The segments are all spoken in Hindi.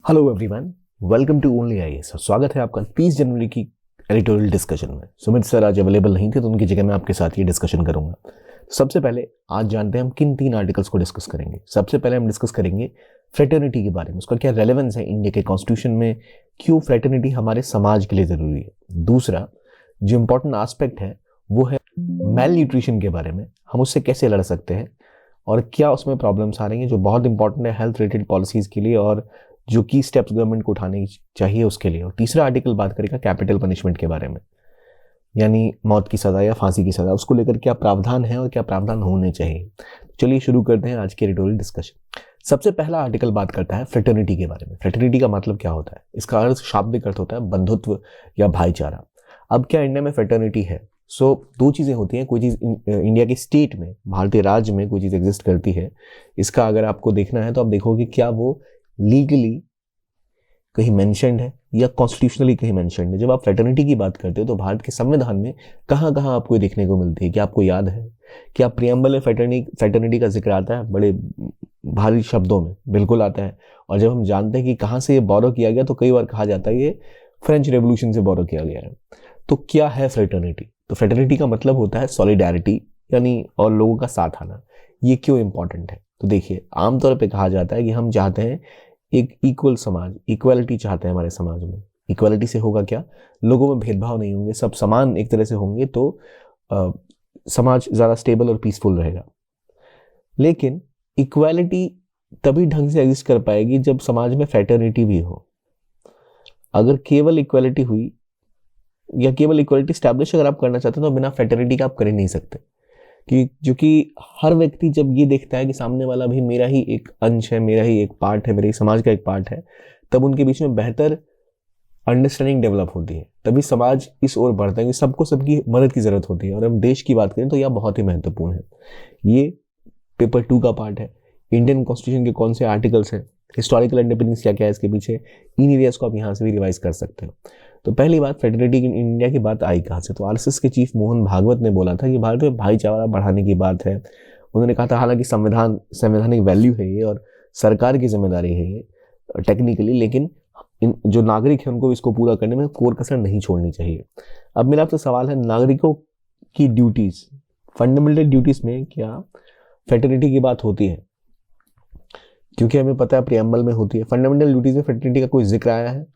Hello everyone, welcome to only IAS. स्वागत है आपका 30 जनवरी की एडिटोरियल डिस्कशन में। सुमित सर आज अवेलेबल नहीं थे तो उनकी जगह मैं आपके साथ ये डिस्कशन करूंगा। सबसे पहले आज जानते हैं हम किन 3 आर्टिकल्स को डिस्कस करेंगे। सबसे पहले हम डिस्कस करेंगे फ्रेटर्निटी के बारे में, उसका क्या रेलेवेंस है इंडिया के कॉन्स्टिट्यूशन में, क्यों फ्रेटर्निटी हमारे समाज के लिए ज़रूरी है। दूसरा जो इम्पोर्टेंट आस्पेक्ट है वो है मेल न्यूट्रिशन के बारे में, हम उससे कैसे लड़ सकते हैं और क्या उसमें प्रॉब्लम्स आ रही हैं जो बहुत इंपॉर्टेंट है हेल्थ रिलेटेड पॉलिसीज़ के लिए और जो की स्टेप्स गवर्नमेंट को उठाने चाहिए उसके लिए। और तीसरा आर्टिकल बात करेगा कैपिटल पनिशमेंट के बारे में, यानी मौत की सज़ा या फांसी की सज़ा, उसको लेकर क्या प्रावधान है और क्या प्रावधान होने चाहिए। चलिए शुरू करते हैं आज के एडिटोरियल डिस्कशन। सबसे पहला आर्टिकल बात करता है फ्रेटर्निटी के बारे में। फ्रेटर्निटी का मतलब क्या होता है, इसका अर्थ शाब्दिक अर्थ होता है बंधुत्व या भाईचारा। अब क्या इंडिया में फ्रेटर्निटी है? दो चीज़ें होती हैं। कोई चीज़ इंडिया के स्टेट में, भारतीय राज्य में कोई चीज़ एग्जिस्ट करती है, इसका अगर आपको देखना है तो आप देखोगे क्या वो लीगली कहीं मेंशन्ड है या कॉन्स्टिट्यूशनली कहीं मेंशन्ड है। जब आप फ्रेटर्निटी की बात करते हो तो भारत के संविधान में कहाँ कहाँ आपको देखने को मिलती है, क्या आपको याद है? क्या प्रियम्बल में फ्रेटर्निटी का जिक्र आता है? बड़े भारी शब्दों में बिल्कुल आता है। और जब हम जानते हैं कि कहाँ से ये बोरो किया गया तो कई बार कहा जाता है ये फ्रेंच रेवोल्यूशन से बोरो किया गया है। तो क्या है फ्रेटर्निटी? तो फ्रेटर्निटी का मतलब होता है सॉलिडारिटी, यानी और लोगों का साथ आना। ये क्यों इंपॉर्टेंट है? तो देखिए, आमतौर पे कहा जाता है कि हम चाहते हैं एक इक्वल समाज, इक्वालिटी चाहते हैं हमारे समाज में। इक्वालिटी से होगा क्या? लोगों में भेदभाव नहीं होंगे, सब समान एक तरह से होंगे तो समाज ज़्यादा स्टेबल और पीसफुल रहेगा। लेकिन इक्वालिटी तभी ढंग से एग्जिस्ट कर पाएगी जब समाज में फ्रेटर्निटी भी हो। अगर केवल इक्वालिटी हुई या केवल इक्वालिटी स्टैब्लिश अगर आप करना चाहते हैं तो बिना फ्रेटर्निटी का आप कर ही नहीं सकते। जो कि हर व्यक्ति जब ये देखता है कि सामने वाला भी मेरा ही एक अंश है, मेरा ही एक पार्ट है, मेरे ही समाज का एक पार्ट है, तब उनके बीच में बेहतर अंडरस्टैंडिंग डेवलप होती है। तभी समाज इस ओर बढ़ता है कि सबको सबकी मदद की जरूरत होती है। और हम देश की बात करें तो यह बहुत ही महत्वपूर्ण है। ये पेपर 2 का पार्ट है। इंडियन कॉन्स्टिट्यूशन के कौन से आर्टिकल्स हैं, हिस्टोरिकल अंडरपिनिंग्स क्या क्या है इसके पीछे, इन एरियाज को आप यहाँ से भी रिवाइज कर सकते हो। तो पहली बात, फ्रेटर्निटी इन इंडिया की बात आई कहाँ से? तो आरएसएस के चीफ मोहन भागवत ने बोला था कि भारत में भाईचारा बढ़ाने की बात है। उन्होंने कहा था हालांकि संवैधानिक वैल्यू है ये और सरकार की जिम्मेदारी है ये टेक्निकली, लेकिन जो नागरिक है उनको इसको पूरा करने में कोर कसर नहीं छोड़नी चाहिए। अब मेरा आपसे सवाल है, नागरिकों की ड्यूटीज, फंडामेंटल ड्यूटीज में क्या फ्रेटर्निटी की बात होती है? क्योंकि हमें पता है प्रियम्बल में होती है। फंडामेंटल ड्यूटीज में फ्रेटर्निटी का कोई जिक्र आया है?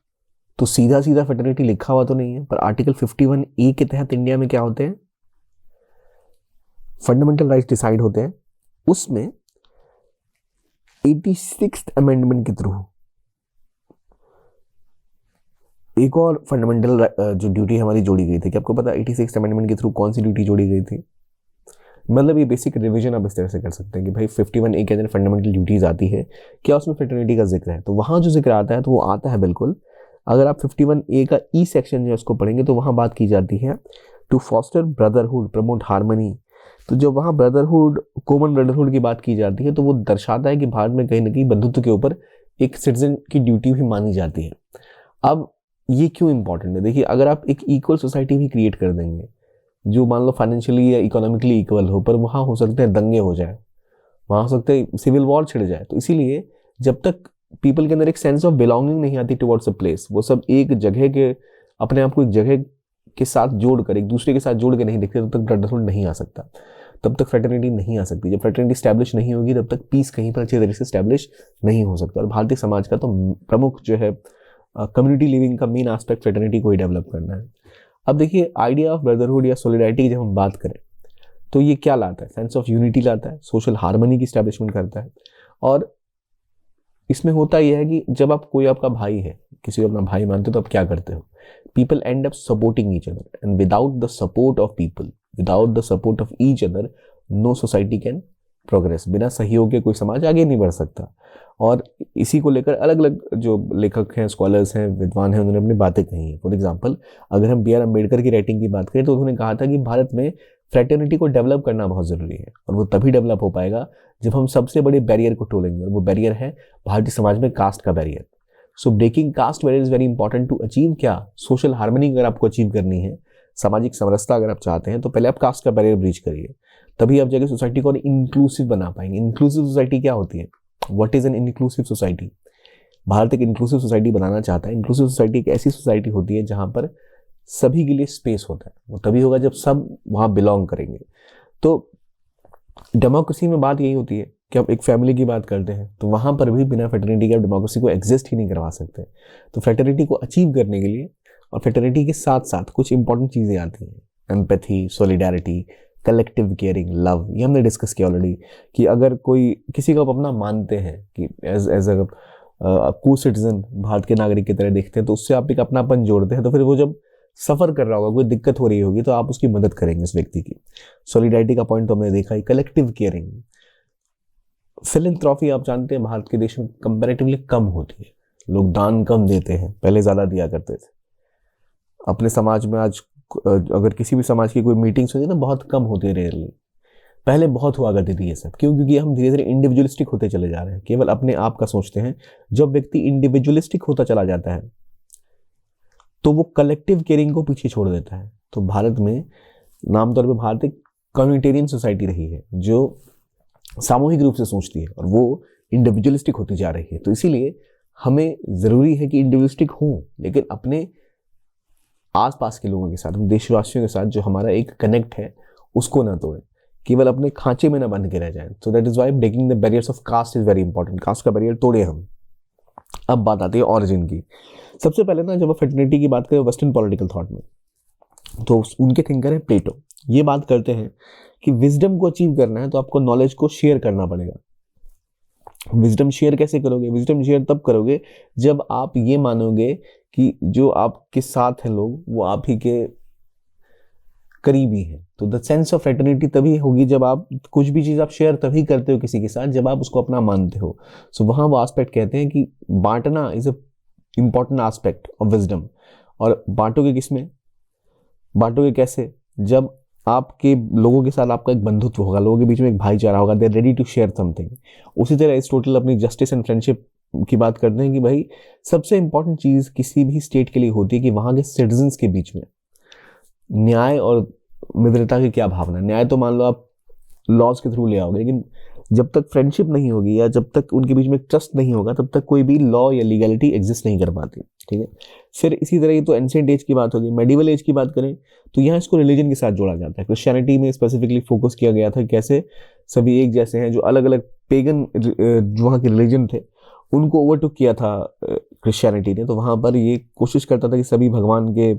तो सीधा सीधा फ्रेटर्निटी लिखा हुआ तो नहीं है, पर आर्टिकल 51A के तहत इंडिया में क्या होते हैं, फंडामेंटल राइट्स डिसाइड होते हैं। उसमें 86th अमेंडमेंट के थ्रू एक और फंडामेंटल जो ड्यूटी हमारी जोड़ी गई थी। क्या आपको पता 86th अमेंडमेंट के थ्रू कौन सी ड्यूटी जोड़ी गई थी? मतलब ये बेसिक रिवीजन आप इस तरह से कर सकते हैं कि भाई 51A के अंदर फंडामेंटल ड्यूटीज आती है, क्या उसमें फ्रेटर्निटी का जिक्र है? तो वहां जो जिक्र आता है तो वो आता है बिल्कुल। अगर आप 51A का ई सेक्शन जो है उसको पढ़ेंगे तो वहाँ बात की जाती है to foster brotherhood, promote harmony. तो जब वहाँ ब्रदरहुड, कॉमन ब्रदरहुड की बात की जाती है तो वो दर्शाता है कि भारत में कहीं ना कहीं बंधुत्व के ऊपर एक सिटीजन की ड्यूटी भी मानी जाती है। अब ये क्यों इंपॉर्टेंट है? देखिए, अगर आप एक इक्वल सोसाइटी भी क्रिएट कर देंगे जो मान लो फाइनेंशियली या इकोनॉमिकली इक्वल हो, पर वहाँ हो सकते हैं दंगे हो जाए, वहाँ हो सकते हैं सिविल वॉर छिड़ जाए। तो इसीलिए जब तक पीपल के अंदर एक सेंस ऑफ बिलोंगिंग नहीं आती टुवर्ड्स अ प्लेस, वो सब एक जगह के, अपने आप को एक जगह के साथ जोड़कर, एक दूसरे के साथ जोड़ के नहीं देखते, तब तक ब्रदरहुड नहीं आ सकता, तब तक फ्रेटर्निटी नहीं आ सकती। जब फ्रेटर्निटी स्टैब्लिश नहीं होगी तब तक पीस कहीं पर अच्छे तरीके से स्टैब्लिश नहीं हो सकता। और भारतीय समाज का तो प्रमुख जो है कम्युनिटी लिविंग का मेन एस्पेक्ट फ्रेटर्निटी को ही डेवलप करना है। अब देखिए, आइडिया ऑफ ब्रदरहुड या सोलिडारिटी की जब हम बात करें तो ये क्या लाता है? सेंस ऑफ यूनिटी लाता है, सोशल हार्मनी की स्टैब्लिशमेंट करता है। और इसमें होता यह है कि जब आप कोई आपका भाई है, किसी को अपना भाई मानते हो तो आप क्या करते हो? People and up supporting each other, and without the support of people, without the support of each other, no society can progress. बिना सहयोग के कोई समाज आगे नहीं बढ़ सकता। और इसी को लेकर अलग अलग जो लेखक हैं, स्कॉलर्स हैं, विद्वान हैं, उन्होंने अपनी बातें कही हैं। फॉर एग्जाम्पल, अगर हम बी आर अम्बेडकर की राइटिंग की बात करें तो उन्होंने कहा था कि भारत में फ्रेटर्निटी को डेवलप करना बहुत ज़रूरी है और वो तभी डेवलप हो पाएगा जब हम सबसे बड़े बैरियर को तोड़ेंगे, और वो बैरियर है भारतीय समाज में कास्ट का barrier. So breaking caste barrier is very important to achieve क्या? सोशल हार्मनी अगर आपको अचीव करनी है, सामाजिक समरसता अगर आप चाहते हैं, तो पहले आप कास्ट का बैरियर ब्रीच करिए, तभी आप जाके सोसाइटी को इंक्लूसिव बना पाएंगे। इंक्लूसिव सोसाइटी क्या होती है? What is an inclusive society? Bharat एक इंक्लूसिव सोसाइटी बनाना चाहता है। इंक्लूसिव सोसाइटी एक ऐसी सोसाइटी होती है जहाँ पर सभी के लिए स्पेस होता है, वो तभी होगा जब सब वहाँ बिलोंग करेंगे। तो डेमोक्रेसी में बात यही होती है कि आप एक फैमिली की बात करते हैं तो वहाँ पर भी बिना फ्रेटर्निटी के आप डेमोक्रेसी को एग्जिस्ट ही नहीं करवा सकते। तो फ्रेटर्निटी को अचीव करने के लिए और फ्रेटर्निटी के साथ साथ कुछ इंपॉर्टेंट चीज़ें आती हैं, empathy, solidarity, collective caring, love. ये हमने डिस्कस किया ऑलरेडी कि अगर कोई किसी को आप अपना मानते हैं कि एज अ को सिटीजन, भारत के नागरिक की तरह देखते हैं, तो उससे आप एक अपनापन जोड़ते हैं। तो फिर वो जब सफ़र कर रहा होगा, कोई दिक्कत हो रही होगी, तो आप उसकी मदद करेंगे उस व्यक्ति की। सॉलिडारिटी का पॉइंट तो हमने देखा ही। कलेक्टिव केयरिंग, फिलैंथ्रॉपी आप जानते हैं भारत के देश में कंपैरेटिवली कम होती है, लोग दान कम देते हैं, पहले ज़्यादा दिया करते थे। अपने समाज में आज अगर किसी भी समाज की कोई मीटिंग्स होती है ना, बहुत कम होती है, रेयरली। पहले बहुत हुआ करती थी ये सब। क्यों? क्योंकि हम धीरे धीरे इंडिविजुअलिस्टिक होते चले जा रहे हैं, केवल अपने आप का सोचते हैं। जब व्यक्ति इंडिविजुअलिस्टिक होता चला जाता है तो वो कलेक्टिव केयरिंग को पीछे छोड़ देता है। तो भारत में आमतौर पर भारत एक कम्युनिटेरियन सोसाइटी रही है जो सामूहिक रूप से सोचती है, और वो इंडिविजुअलिस्टिक होती जा रही है। तो इसीलिए हमें ज़रूरी है कि इंडिविजुअलिस्टिक हों, लेकिन अपने आसपास के लोगों के साथ, हम देशवासियों के साथ जो हमारा एक कनेक्ट है उसको ना तोड़ें, केवल अपने खांचे में ना बन के रह जाएं। So that is why breaking the barriers of caste is very important. Caste का बैरियर तोड़े हम। अब बात आती है ऑरिजिन की। सबसे पहले ना, जब आप फ्रेटर्निटी की बात करें वेस्टर्न पॉलिटिकल थॉट में, तो उनके थिंकर है प्लेटो। ये बात करते हैं कि विजडम को अचीव करना है तो आपको नॉलेज को शेयर करना पड़ेगा। विजडम शेयर कैसे करोगे? विजडम शेयर तब करोगे जब आप ये मानोगे कि जो आपके साथ हैं लोग वो आप ही के करीबी हैं। तो द सेंस ऑफ फ्रेटर्निटी तभी होगी जब आप कुछ भी चीज़ आप शेयर तभी करते हो किसी के साथ जब आप उसको अपना मानते हो। सो वहाँ वो एस्पेक्ट कहते हैं कि बांटना is a important aspect of wisdom. और बांटोगे किसमें? बांटोगे कैसे? जब आपके लोगों के साथ आपका एक बंधुत्व होगा, लोगों के बीच में एक भाईचारा होगा, they are ready to share something. उसी तरह एरिस्टोटल अपनी जस्टिस एंड फ्रेंडशिप की बात करते हैं कि भाई सबसे इंपॉर्टेंट चीज़ किसी भी स्टेट के लिए होती है कि वहाँ के सिटीजन्स के बीच में न्याय और मित्रता की क्या भावना। न्याय तो मान लो आप लॉज के थ्रू ले आओगे, लेकिन जब तक फ्रेंडशिप नहीं होगी या जब तक उनके बीच में ट्रस्ट नहीं होगा तब तक कोई भी लॉ या लीगलिटी एग्जिस्ट नहीं कर पाती। ठीक है। फिर इसी तरह ये तो एंशिएंट एज की बात होगी। मेडिवल एज की बात करें तो यहाँ इसको रिलीजन के साथ जोड़ा जाता है। क्रिश्चियनिटी में स्पेसिफिकली फोकस किया गया था कैसे सभी एक जैसे हैं। जो अलग अलग पेगन जो वहाँ के रिलीजन थे उनको ओवरटुक किया था क्रिश्चियनिटी ने। तो वहाँ पर ये कोशिश करता था कि सभी भगवान के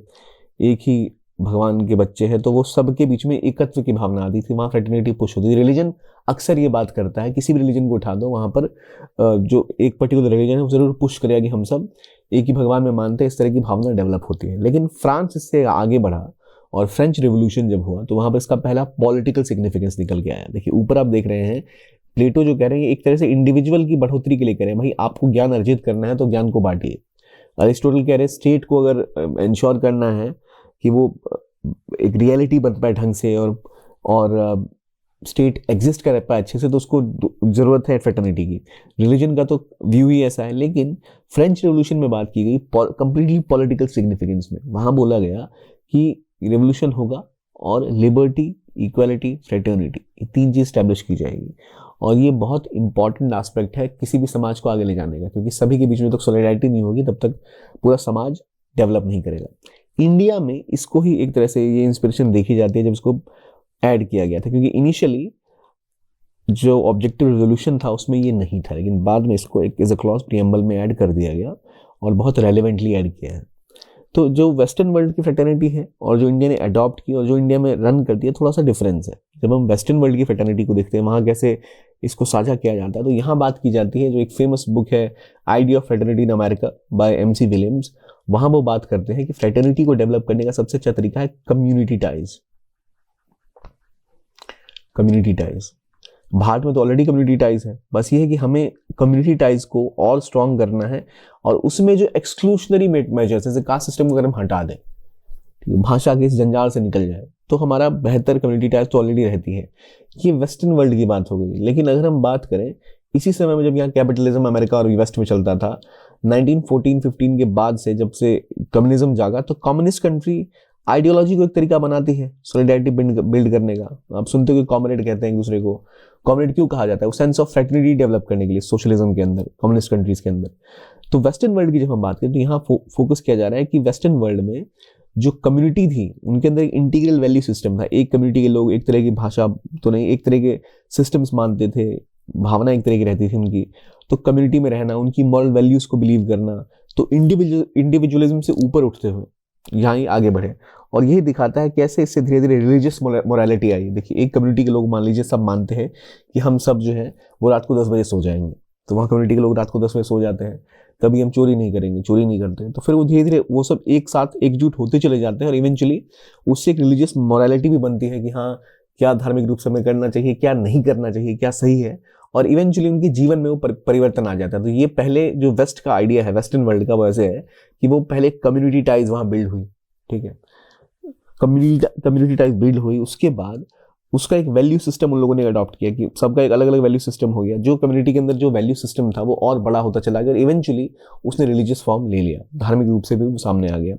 एक ही भगवान के बच्चे हैं, तो वो सबके बीच में एकत्व की भावना आती थी। वहाँ फ्रेटर्निटी पुश होती थी। रिलीजन अक्सर ये बात करता है, किसी भी रिलीजन को उठा दो, वहाँ पर जो एक पर्टिकुलर रिलीजन है वो जरूर पुश करेगा कि हम सब एक ही भगवान में मानते हैं। इस तरह की भावना डेवलप होती है। लेकिन फ्रांस इससे आगे बढ़ा और फ्रेंच रिवोल्यूशन जब हुआ तो वहाँ पर इसका पहला पॉलिटिकल सिग्निफिकेंस निकल के आया। देखिए ऊपर आप देख रहे हैं प्लेटो जो कह रहे हैं एक तरह से इंडिविजुअल की बढ़ोतरी के लिए कह रहे हैं, भाई आपको ज्ञान अर्जित करना है तो ज्ञान को बांटिए। अरिस्टोटल कह रहे हैं स्टेट को अगर इंश्योर करना है कि वो एक रियलिटी बन पाए ढंग से और स्टेट एग्जिस्ट कर पाए अच्छे से, तो उसको ज़रूरत है फ्रेटर्निटी की। रिलीजन का तो व्यू ही ऐसा है। लेकिन फ्रेंच रिवोल्यूशन में बात की गई कंप्लीटली पॉलिटिकल सिग्निफिकेंस में। वहाँ बोला गया कि रिवोल्यूशन होगा और लिबर्टी, इक्वालिटी, फ्रेटर्निटी, ये तीन चीज़ स्टैब्लिश की जाएगी। और ये बहुत इंपॉर्टेंट एस्पेक्ट है किसी भी समाज को आगे ले जाने का, क्योंकि सभी के बीच में तो सॉलिडारिटी नहीं होगी तब तक पूरा समाज डेवलप नहीं करेगा। इंडिया में इसको ही एक तरह से ये इंस्पिरेशन देखी जाती है जब इसको ऐड किया गया था, क्योंकि इनिशियली जो ऑब्जेक्टिव रेजोल्यूशन था उसमें ये नहीं था, लेकिन बाद में इसको एक एज अ क्लॉज प्रीएम्बल में ऐड कर दिया गया और बहुत रेलेवेंटली ऐड किया है। तो जो वेस्टर्न वर्ल्ड की फ्रेटर्निटी है और जो इंडिया ने अडॉप्ट की और जो इंडिया में रन करती है, थोड़ा सा डिफरेंस है। जब हम वेस्टर्न वर्ल्ड की फ्रेटर्निटी को देखते हैं वहाँ कैसे इसको साझा किया जाता है, तो यहाँ बात की जाती है जो एक फेमस बुक है idea of fraternity in America bye MC Williams. वहाँ वो बात करते हैं कि फ्रेटर्निटी को डेवलप करने का सबसे अच्छा तरीका है community ties. Community ties Bharat में तो ऑलरेडी कम्युनिटी टाइज है, बस ये है कि हमें कम्युनिटी टाइज को और स्ट्रॉन्ग करना है। और उसमें जो एक्सक्लूशनरी मेजर्स जैसे कास्ट सिस्टम को अगर हम हटा दें, भाषा के इस जंजाल से निकल जाए, तो हमारा बेहतर कम्युनिटी टाइज तो ऑलरेडी रहती है। ये वेस्टर्न वर्ल्ड की बात हो गई। लेकिन अगर हम बात करें इसी समय में जब यहाँ कैपिटलिज्म अमेरिका और वेस्ट में चलता था, 1914-15 के बाद से जब से कम्युनिज्म जागा, तो कम्युनिस्ट कंट्री आइडियोलॉजी को एक तरीका बनाती है सॉलिडारिटी बिल्ड करने का। आप सुनते हो कि कॉमरेड कहते हैं एक दूसरे को। कॉमरेड क्यों कहा जाता है? वो सेंस ऑफ फ्रेटर्निटी डेवलप करने के लिए सोशलिज्म के अंदर, कम्युनिस्ट कंट्रीज के अंदर। तो वेस्टर्न वर्ल्ड की जब हम बात करें तो यहाँ फोकस किया जा रहा है कि वेस्टर्न वर्ल्ड में जो कम्युनिटी थी उनके अंदर एक इंटीग्रल वैल्यू सिस्टम था। एक कम्युनिटी के लोग एक तरह की भाषा तो नहीं, एक तरह के सिस्टम्स मानते थे, भावना एक तरह की रहती थी उनकी। तो कम्युनिटी में रहना, उनकी मॉरल वैल्यूज को बिलीव करना, तो इंडिविजुअलिज्म से ऊपर उठते हुए यहाँ ही आगे बढ़े। और यही दिखाता है कैसे इससे धीरे धीरे रिलीजियस मोरालिटी आई। देखिए एक कम्युनिटी के लोग मान लीजिए सब मानते हैं कि हम सब जो है वो रात को 10 बजे सो जाएंगे, तो वहाँ कम्युनिटी के लोग रात को 10 बजे सो जाते हैं, कभी हम चोरी नहीं करेंगे, चोरी नहीं करते हैं। तो फिर वो धीरे धीरे वो सब एक साथ एकजुट होते चले जाते हैं और इवेंचुअली उससे एक रिलीजियस मोरालिटी भी बनती है कि हाँ क्या धार्मिक रूप से हमें करना चाहिए, क्या नहीं करना चाहिए, क्या सही है, और इवेंचुअली उनके जीवन में वो परिवर्तन आ जाता है। तो ये पहले जो वेस्ट का आइडिया है, वेस्टर्न वर्ल्ड का, वो ऐसे है कि वो पहले कम्युनिटी टाइज वहाँ बिल्ड हुई, ठीक है, कम्युनिटी टाइज बिल्ड हुई। उसके बाद उसका एक वैल्यू सिस्टम उन लोगों ने अडॉप्ट किया कि सबका एक अलग अलग वैल्यू सिस्टम हो गया। जो कम्युनिटी के अंदर जो वैल्यू सिस्टम था वो और बड़ा होता चला गया, इवेंचुअली उसने रिलीजियस फॉर्म ले लिया, धार्मिक रूप से भी वो सामने आ गया।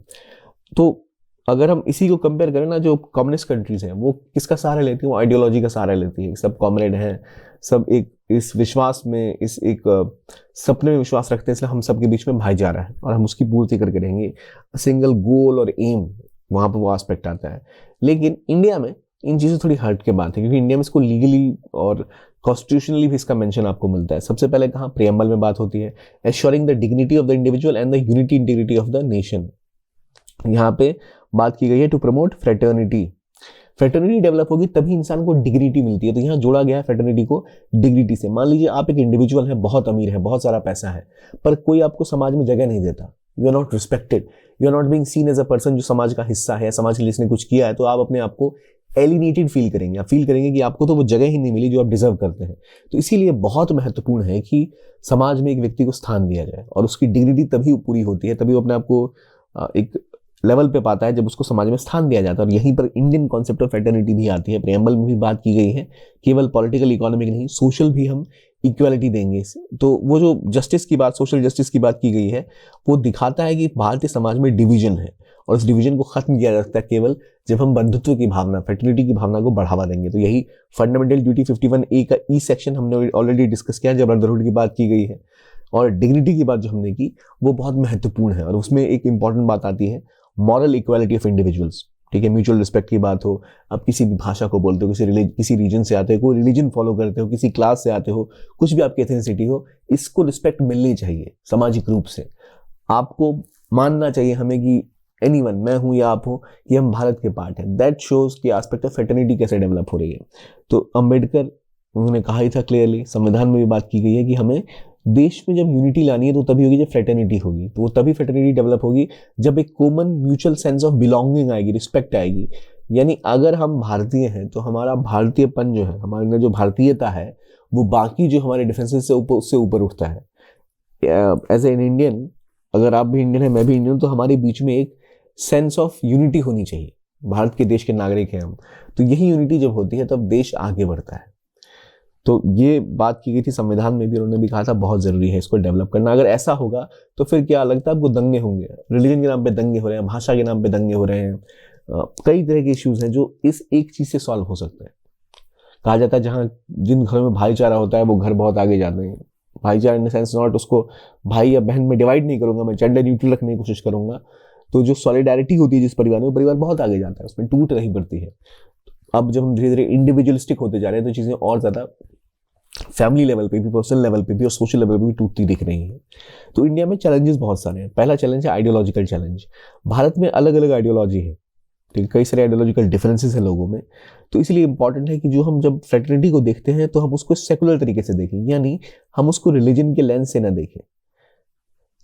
तो अगर हम इसी को कंपेयर करें ना, जो कम्युनिस्ट कंट्रीज हैं वो किसका सहारा लेती है? वो आइडियोलॉजी का सहारा लेती है। सब कॉमरेड हैं, सब एक इस विश्वास में, इस एक सपने में विश्वास रखते हैं, इसलिए हम सबके बीच में भाईचारा है और हम उसकी पूर्ति करके रहेंगे। सिंगल गोल और एम, वहाँ पर वो एस्पेक्ट आता है। लेकिन इंडिया में इन चीज़ों थोड़ी हर्ट के बात है, क्योंकि इंडिया में इसको लीगली और कॉन्स्टिट्यूशनली भी इसका मेंशन आपको मिलता है। सबसे पहले कहाँ प्रियम्बल में बात होती है, assuring the dignity of the individual and the unity integrity of the nation. यहाँ पे बात की गई है to promote fraternity. Fraternity develop होगी तभी इंसान को डिग्निटी मिलती है। तो यहाँ जोड़ा गया है फ्रेटर्निटी को डिग्निटी से। मान लीजिए आप एक इंडिविजुअल है, बहुत अमीर है, बहुत सारा पैसा है, पर कोई आपको समाज में जगह नहीं देता, you are not respected, you are not being seen as a person जो समाज का हिस्सा है, समाज के लिए इसने कुछ किया है, तो आप अपने आप को एलिनेटेड फील करेंगे। आप फील करेंगे कि आपको तो वो जगह ही नहीं मिली जो आप डिजर्व करते हैं। तो इसीलिए बहुत महत्वपूर्ण है कि समाज में एक व्यक्ति को स्थान दिया जाए, और उसकी डिग्निटी तभी पूरी होती है, तभी वो अपने आप को एक लेवल पे पाता है जब उसको समाज में स्थान दिया जाता है। और यहीं पर इंडियन कॉन्सेप्ट ऑफ फ्रेटर्निटी भी आती है। प्रेम्बल में भी बात की गई है, केवल पॉलिटिकल इकोनॉमिक नहीं, सोशल भी हम इक्वालिटी देंगे। तो वो जो जस्टिस की बात, सोशल जस्टिस की बात की गई है, वो दिखाता है कि भारतीय समाज में डिवीजन है, और इस डिवीजन को खत्म किया जा सकता है केवल जब हम बंधुत्व की भावना, फ्रेटर्निटी की भावना को बढ़ावा देंगे। तो यही फंडामेंटल ड्यूटी 51A का ई सेक्शन हमने ऑलरेडी डिस्कस किया जब ब्रदरहुड की बात की गई है। और डिग्निटी की बात जो हमने की वो बहुत महत्वपूर्ण है, और उसमें एक इंपॉर्टेंट बात आती है मॉरल इक्वालिटी ऑफ इंडिविजुअल्स, ठीक है, म्यूचुअल रिस्पेक्ट की बात हो, आप किसी भी भाषा को बोलते हो, किसी रीजन से आते हो, कोई रिलीजन फॉलो करते हो, किसी क्लास से आते हो, कुछ भी आपकी एथनिसिटी हो, इसको रिस्पेक्ट मिलनी चाहिए सामाजिक रूप से। आपको मानना चाहिए हमें कि एनीवन, मैं हूं या आप हो, कि हम भारत के पार्ट हैं। दैट शोज कि एस्पेक्ट ऑफ फ्रेटर्निटी कैसे डेवलप हो रही है। तो अम्बेडकर उन्होंने कहा ही था क्लियरली, संविधान में भी बात की गई है कि हमें देश में जब यूनिटी लानी है तो तभी होगी जब फ्रेटर्निटी होगी। तो वो तभी फ्रेटर्निटी डेवलप होगी जब एक common mutual sense of belonging आएगी, रिस्पेक्ट आएगी। यानी अगर हम भारतीय हैं तो हमारा भारतीयपन जो है, हमारे अंदर जो भारतीयता है, वो बाकी जो हमारे डिफरेंसेस से उससे ऊपर उठता है। एज एन इंडियन, अगर आप भी इंडियन है, मैं भी इंडियन, तो हमारे बीच में एक सेंस ऑफ यूनिटी होनी चाहिए। भारत के देश के नागरिक हैं हम, तो यही यूनिटी जब होती है तब देश आगे बढ़ता है। तो ये बात की गई थी संविधान में भी, उन्होंने भी कहा था बहुत जरूरी है इसको डेवलप करना। अगर ऐसा होगा तो फिर क्या लगता है आपको, दंगे होंगे, रिलीजन के नाम पे दंगे हो रहे हैं, भाषा के नाम पे दंगे हो रहे हैं, कई तरह के इश्यूज हैं जो इस एक चीज से सॉल्व हो सकते हैं। कहा जाता है जहाँ जिन घरों में भाईचारा होता है वो घर बहुत आगे जाते हैं। भाईचारा इन द सेंस नॉट उसको भाई या बहन में डिवाइड नहीं करूंगा, मैं जेंडर न्यूट्रल रखने की कोशिश करूंगा। तो जो सॉलिडारिटी होती है जिस परिवार में, वो परिवार बहुत आगे जाता है, उसमें टूट नहीं पड़ती है। अब जब हम धीरे धीरे इंडिविजुअलिस्टिक होते जा रहे हैं तो चीजें और ज्यादा फैमिली लेवल पे भी, पर्सनल लेवल पे भी और सोशल लेवल पे भी टूटती दिख रही है। तो इंडिया में चैलेंजेस बहुत सारे हैं। पहला चैलेंज है आइडियोलॉजिकल चैलेंज। भारत में अलग अलग आइडियोलॉजी है, ठीक है, कई सारे आइडियोलॉजिकल डिफरेंसेस हैं लोगों में। तो इसलिए इंपॉर्टेंट है कि जो हम जब फ्रेटर्निटी को देखते हैं तो हम उसको सेकुलर तरीके से देखें, यानी हम उसको रिलीजन के लेंस से ना देखें,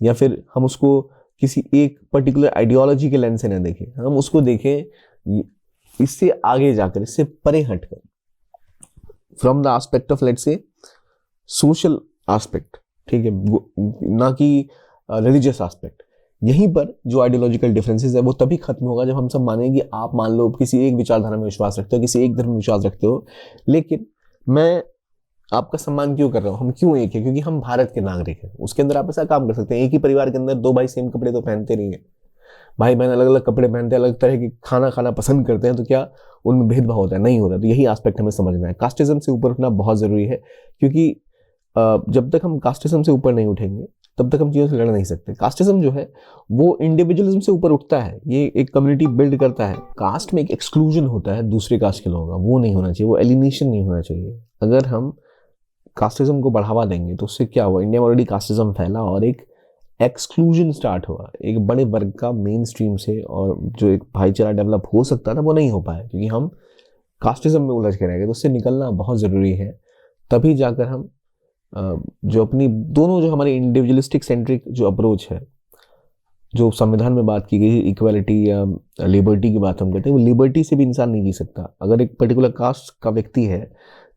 या फिर हम उसको किसी एक पर्टिकुलर आइडियोलॉजी के लेंस से ना देखें। हम उसको देखें इससे आगे जाकर, इससे परे हटकर, from the aspect of let's say social aspect, ठीक है, ना कि रिलीजियस एस्पेक्ट। यहीं पर जो आइडियोलॉजिकल डिफरेंसेस है वो तभी खत्म होगा जब हम सब मानेंगे कि आप मान लो किसी एक विचारधारा में विश्वास रखते हो, किसी एक धर्म में विश्वास रखते हो, लेकिन मैं आपका सम्मान क्यों कर रहा हूँ, हम क्यों एक है, क्योंकि हम भारत के नागरिक हैं। उसके अंदर आप ऐसा काम कर सकते हैं, एक ही परिवार के अंदर दो भाई सेम कपड़े तो पहनते नहीं है, भाई बहन अलग अलग कपड़े पहनते हैं, अलग तरह के खाना खाना पसंद करते हैं, तो क्या उनमें भेदभाव होता है? नहीं होता। तो यही एस्पेक्ट हमें समझना है। कास्टिज्म से ऊपर उठना बहुत ज़रूरी है, क्योंकि जब तक हम कास्टिज्म से ऊपर नहीं उठेंगे तब तक हम चीज़ों से लड़ नहीं सकते। कास्टिज्म जो है वो इंडिविजुअलिज्म से ऊपर उठता है, ये एक कम्युनिटी बिल्ड करता है। कास्ट में एक एक्सक्लूजन होता है दूसरे कास्ट के लोगों का, वो नहीं होना चाहिए, वो एलिमिनेशन नहीं होना चाहिए। अगर हम कास्टिज्म को बढ़ावा देंगे तो उससे क्या हुआ, इंडिया में ऑलरेडी कास्टिज्म फैला और एक एक्सक्लूजन स्टार्ट हुआ, एक बड़े वर्ग का मेन स्ट्रीम से, और जो एक भाईचारा डेवलप हो सकता था वो नहीं हो पाया, क्योंकि हम कास्टिज्म में उलझ के रह गए। तो उससे निकलना बहुत ज़रूरी है, तभी जाकर हम जो अपनी दोनों, जो हमारी इंडिविजुअलिस्टिक सेंट्रिक जो अप्रोच है, जो संविधान में बात की गई है इक्वालिटी या लिबर्टी की बात हम करते हैं, वो लिबर्टी से भी इंसान नहीं जी सकता। अगर एक पर्टिकुलर कास्ट का व्यक्ति है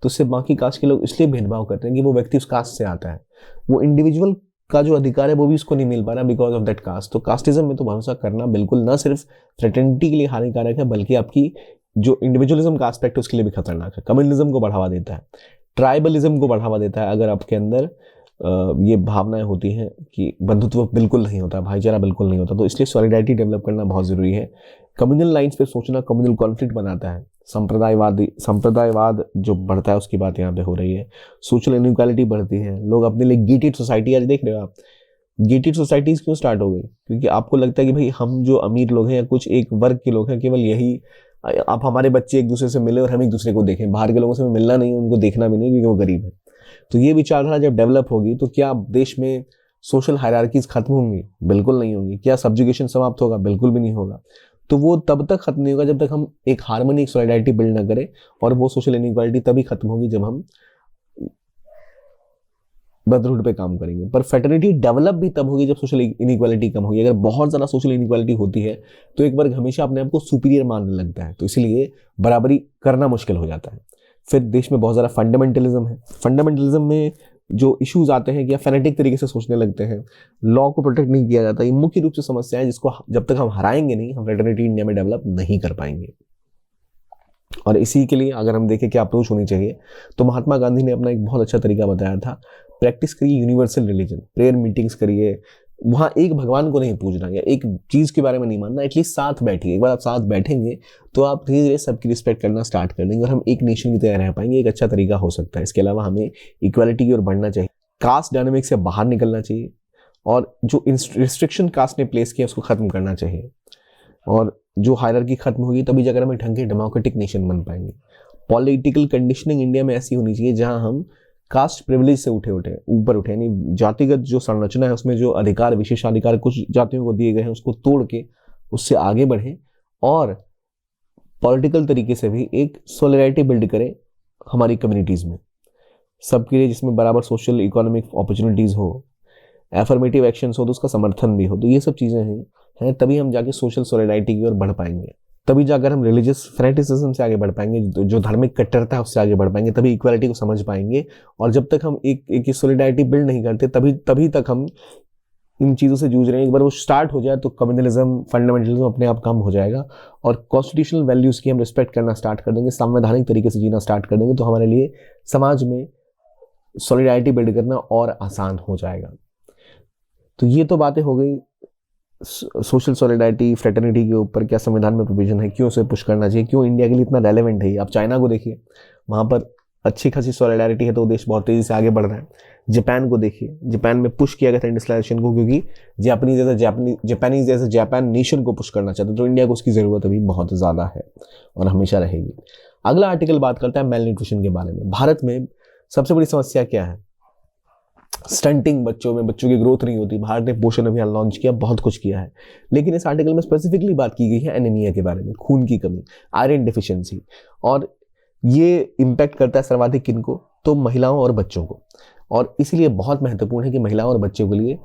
तो उससे बाकी कास्ट के लोग इसलिए भेदभाव करते हैं कि वो व्यक्ति उस कास्ट से आता है, वो इंडिविजुअल का जो अधिकार है वो भी उसको नहीं मिल पा रहा बिकॉज ऑफ दैट कास्ट। तो कास्टिज्म में तो भरोसा करना बिल्कुल ना सिर्फ फ्रेटर्निटी के लिए हानिकारक है, बल्कि आपकी जो इंडिविजुअलिज्म का एस्पेक्ट है उसके लिए भी खतरनाक है। कम्युनलिज्म को बढ़ावा देता है, ट्राइबलिज्म को बढ़ावा देता है, अगर आपके अंदर ये भावनाएं होती हैं कि बंधुत्व बिल्कुल नहीं होता, भाईचारा बिल्कुल नहीं होता। तो इसलिए सॉलिडारिटी डेवलप करना बहुत ज़रूरी है। कम्युनल लाइंस पे सोचना कम्युनल कॉन्फ्लिक्ट बनाता है। संप्रदायवाद जो बढ़ता है उसकी बात यहाँ पे हो रही है। सोशल इनइक्वालिटी बढ़ती है, लोग अपने लिए गेटेड सोसाइटी, आज देख रहे हो आप, गेटेड सोसाइटीज़ क्यों स्टार्ट हो गई? क्योंकि आपको लगता है कि भाई हम जो अमीर लोग हैं या कुछ एक वर्ग के लोग हैं, केवल यही, आप हमारे बच्चे एक दूसरे से मिले और हम एक दूसरे को देखें, बाहर के लोगों से मिलना नहीं, उनको देखना भी नहीं क्योंकि वो गरीब है। तो ये विचारधारा जब डेवलप होगी तो क्या देश में सोशल हायरार्कीज खत्म होंगी? बिल्कुल नहीं होंगी। क्या सब्जुगेशन समाप्त होगा? बिल्कुल भी नहीं होगा। तो वो तब तक खत्म नहीं होगा जब तक हम एक हार्मनी, एक सॉलिडारिटी बिल्ड ना करें, और वो सोशल इनइक्वालिटी तभी खत्म होगी जब हम ब्रदरहुड पे काम करेंगे। पर फ्रेटर्निटी डेवलप भी तब होगी जब सोशल इनइक्वालिटी कम होगी। अगर बहुत ज़्यादा सोशल इनइक्वालिटी होती है तो एक वर्ग हमेशा अपने आप को सुपीरियर मानने लगता है, तो इसलिए बराबरी करना मुश्किल हो जाता है। फिर देश में बहुत ज़्यादा फंडामेंटलिज्म है। फंडामेंटलिज्म में जो इश्यूज आते हैं कि फेनेटिक तरीके से सोचने लगते हैं, लॉ को प्रोटेक्ट नहीं किया जाता, ये मुख्य रूप से समस्या है जिसको जब तक हम हराएंगे नहीं, हम फ्रेटर्निटी इंडिया में डेवलप नहीं कर पाएंगे। और इसी के लिए अगर हम देखें क्या अप्रोच होनी चाहिए, तो महात्मा गांधी ने अपना एक बहुत अच्छा तरीका बताया था। प्रैक्टिस करिए यूनिवर्सल रिलीजन, प्रेयर मीटिंग्स करिए, वहाँ एक भगवान को नहीं पूजना या एक चीज़ के बारे में नहीं मानना, एटलीस्ट साथ बैठिए। एक बार आप साथ बैठेंगे तो आप धीरे धीरे सबकी रिस्पेक्ट करना स्टार्ट कर देंगे और हम एक नेशन की तरह रह पाएंगे। एक अच्छा तरीका हो सकता है। इसके अलावा हमें इक्वालिटी की ओर बढ़ना चाहिए, कास्ट डायनामिक्स से बाहर निकलना चाहिए, और जो रिस्ट्रिक्शन कास्ट ने प्लेस किया उसको खत्म करना चाहिए। और जो हायरार्की खत्म होगी तभी जाकर हम एक ढंग के डेमोक्रेटिक नेशन बन पाएंगे। पॉलिटिकल कंडीशनिंग इंडिया में ऐसी होनी चाहिए जहां हम कास्ट प्रिविलेज से ऊपर उठे, यानी जातिगत जो संरचना है उसमें जो अधिकार, विशेषाधिकार कुछ जातियों को दिए गए हैं, उसको तोड़ के उससे आगे बढ़े, और पॉलिटिकल तरीके से भी एक सोलिडारिटी बिल्ड करें हमारी कम्युनिटीज़ में सबके लिए, जिसमें बराबर सोशल इकोनॉमिक अपॉर्चुनिटीज़ हो, एफर्मेटिव एक्शंस हो, तो उसका समर्थन भी हो। तो ये सब चीज़ें हैं, तभी हम जाके सोशल सोलिडारिटी की ओर बढ़ पाएंगे, तभी जाकर हम रिलीजियस फैनेटिसिज्म से आगे बढ़ पाएंगे, जो धार्मिक कट्टरता है उससे आगे बढ़ पाएंगे, तभी इक्वालिटी को समझ पाएंगे। और जब तक हम एक सोलिडारिटी बिल्ड नहीं करते तभी तक हम इन चीज़ों से जूझ रहे हैं। एक बार वो स्टार्ट हो जाए तो कम्युनलिज्म, फंडामेंटलिज्म अपने आप कम हो जाएगा, और कॉन्स्टिट्यूशनल वैल्यूज़ की हम रिस्पेक्ट करना स्टार्ट कर देंगे, संवैधानिक तरीके से जीना स्टार्ट कर देंगे, तो हमारे लिए समाज में सॉलिडारिटी बिल्ड करना और आसान हो जाएगा। तो ये तो बातें हो गई सोशल सॉलिडारिटी, फ्रेटर्निटी के ऊपर, क्या संविधान में प्रोविजन है, क्यों उसे पुश करना चाहिए, क्यों इंडिया के लिए इतना रेलेवेंट है। आप चाइना को देखिए, वहाँ पर अच्छी खासी सॉलिडारिटी है तो देश बहुत तेज़ी से आगे बढ़ रहा है। जापान को देखिए, जापान में पुश किया गया था इंडस्ट्रियलाइजेशन को, क्योंकि जापानीज जैसे जापान नेशन को पुश करना चाहते, तो इंडिया को उसकी ज़रूरत अभी बहुत ज़्यादा है और हमेशा रहेगी। अगला आर्टिकल बात करता है मेल न्यूट्रिशन के बारे में। भारत में सबसे बड़ी समस्या क्या है? स्टंटिंग, बच्चों की ग्रोथ नहीं होती। भारत ने पोषण अभियान लॉन्च किया, बहुत कुछ किया है, लेकिन इस आर्टिकल में स्पेसिफिकली बात की गई है एनीमिया के बारे में, खून की कमी, आयरन डिफिशिएंसी, और ये इम्पैक्ट करता है सर्वाधिक किनको? तो महिलाओं और बच्चों को। और इसीलिए बहुत महत्वपूर्ण है कि महिलाओं और बच्चों के लिए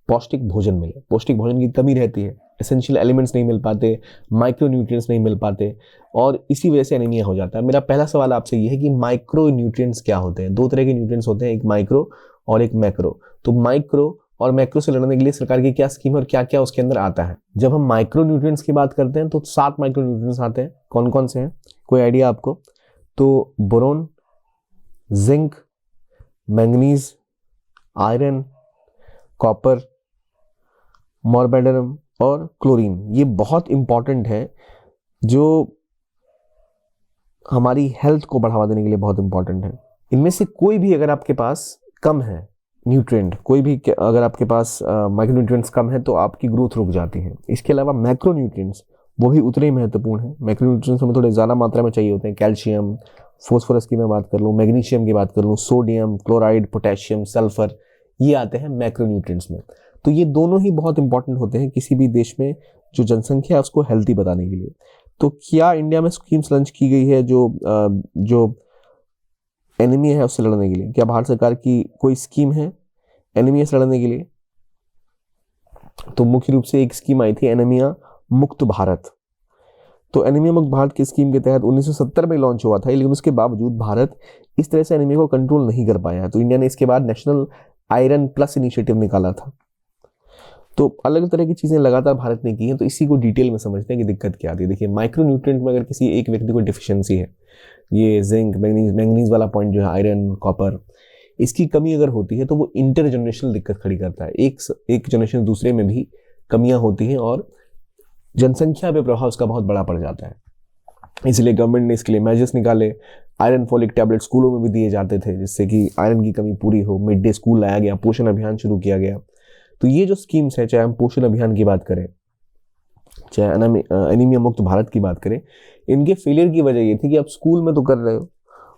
पौष्टिक भोजन मिले। पौष्टिक भोजन की कमी रहती है, एसेंशियल एलिमेंट्स नहीं मिल पाते, माइक्रो न्यूट्रिएंट्स नहीं मिल पाते, और इसी वजह से एनीमिया हो जाता है। मेरा पहला सवाल आपसे ये है कि माइक्रो न्यूट्रिएंट्स क्या होते हैं? दो तरह के न्यूट्रिएंट्स होते हैं, एक माइक्रो और एक मैक्रो। तो माइक्रो और मैक्रो से लड़ने के लिए सरकार की क्या स्कीम है और क्या क्या उसके अंदर आता है? जब हम माइक्रो न्यूट्रिएंट्स की बात करते हैं तो 7 माइक्रो न्यूट्रिएंट्स आते हैं। कौन कौन से हैं, कोई आइडिया आपको? तो boron, zinc, manganese, iron, copper, molybdenum और क्लोरीन, ये बहुत इंपॉर्टेंट है, जो हमारी हेल्थ को बढ़ावा देने के लिए बहुत इंपॉर्टेंट है। इनमें से कोई भी अगर आपके पास कम है न्यूट्रिएंट, कोई भी अगर आपके पास माइक्रो न्यूट्रिएंट्स कम है तो आपकी ग्रोथ रुक जाती है। इसके अलावा मैक्रो न्यूट्रिएंट्स वो भी उतने ही महत्वपूर्ण है। मैक्रो न्यूट्रिएंट्स हमें थोड़े ज़्यादा मात्रा में चाहिए होते हैं। कैल्शियम, फॉस्फोरस की मैं बात कर लूँ, मैग्नीशियम की बात कर लूँ, सोडियम, क्लोराइड, पोटेशियम, सल्फर, ये आते हैं मैक्रो न्यूट्रिएंट्स में। तो ये दोनों ही बहुत इंपॉर्टेंट होते हैं किसी भी देश में जो जनसंख्या है उसको हेल्थी बनाने के लिए। तो क्या इंडिया में स्कीम्स लॉन्च की गई है जो एनीमिया है उससे लड़ने के लिए? क्या भारत सरकार की कोई स्कीम है एनीमिया से लड़ने के लिए? तो मुख्य रूप से एक स्कीम आई थी एनीमिया मुक्त भारत। तो एनीमिया मुक्त भारत की स्कीम के तहत 1970 में लॉन्च हुआ था, लेकिन उसके बावजूद भारत इस तरह से एनीमिया को कंट्रोल नहीं कर पाया। तो इंडिया ने इसके बाद नेशनल आयरन प्लस इनिशिएटिव निकाला था। तो अलग तरह की चीज़ें लगातार भारत ने की हैं। तो इसी को डिटेल में समझते हैं कि दिक्कत क्या आती है। देखिए, माइक्रो न्यूट्रिएंट में अगर किसी एक व्यक्ति को डिफिशियंसी है, ये जिंक, मैंगनीज वाला पॉइंट जो है, आयरन, कॉपर, इसकी कमी अगर होती है तो वो इंटर जनरेशनल दिक्कत खड़ी करता है। एक जनरेशन दूसरे में भी कमियां होती हैं और जनसंख्या पे प्रभाव उसका बहुत बड़ा पड़ जाता है। इसलिए गवर्नमेंट ने इसके लिए मेजर्स निकाले। आयरन फॉलिक टैबलेट स्कूलों में भी दिए जाते थे जिससे कि आयरन की कमी पूरी हो। मिड डे स्कूल लाया गया, पोषण अभियान शुरू किया गया। तो ये जो स्कीम्स है, चाहे हम पोषण अभियान की बात करें, चाहे एनीमिया मुक्त भारत की बात करें, इनके फेलियर की वजह ये थी कि आप स्कूल में तो कर रहे हो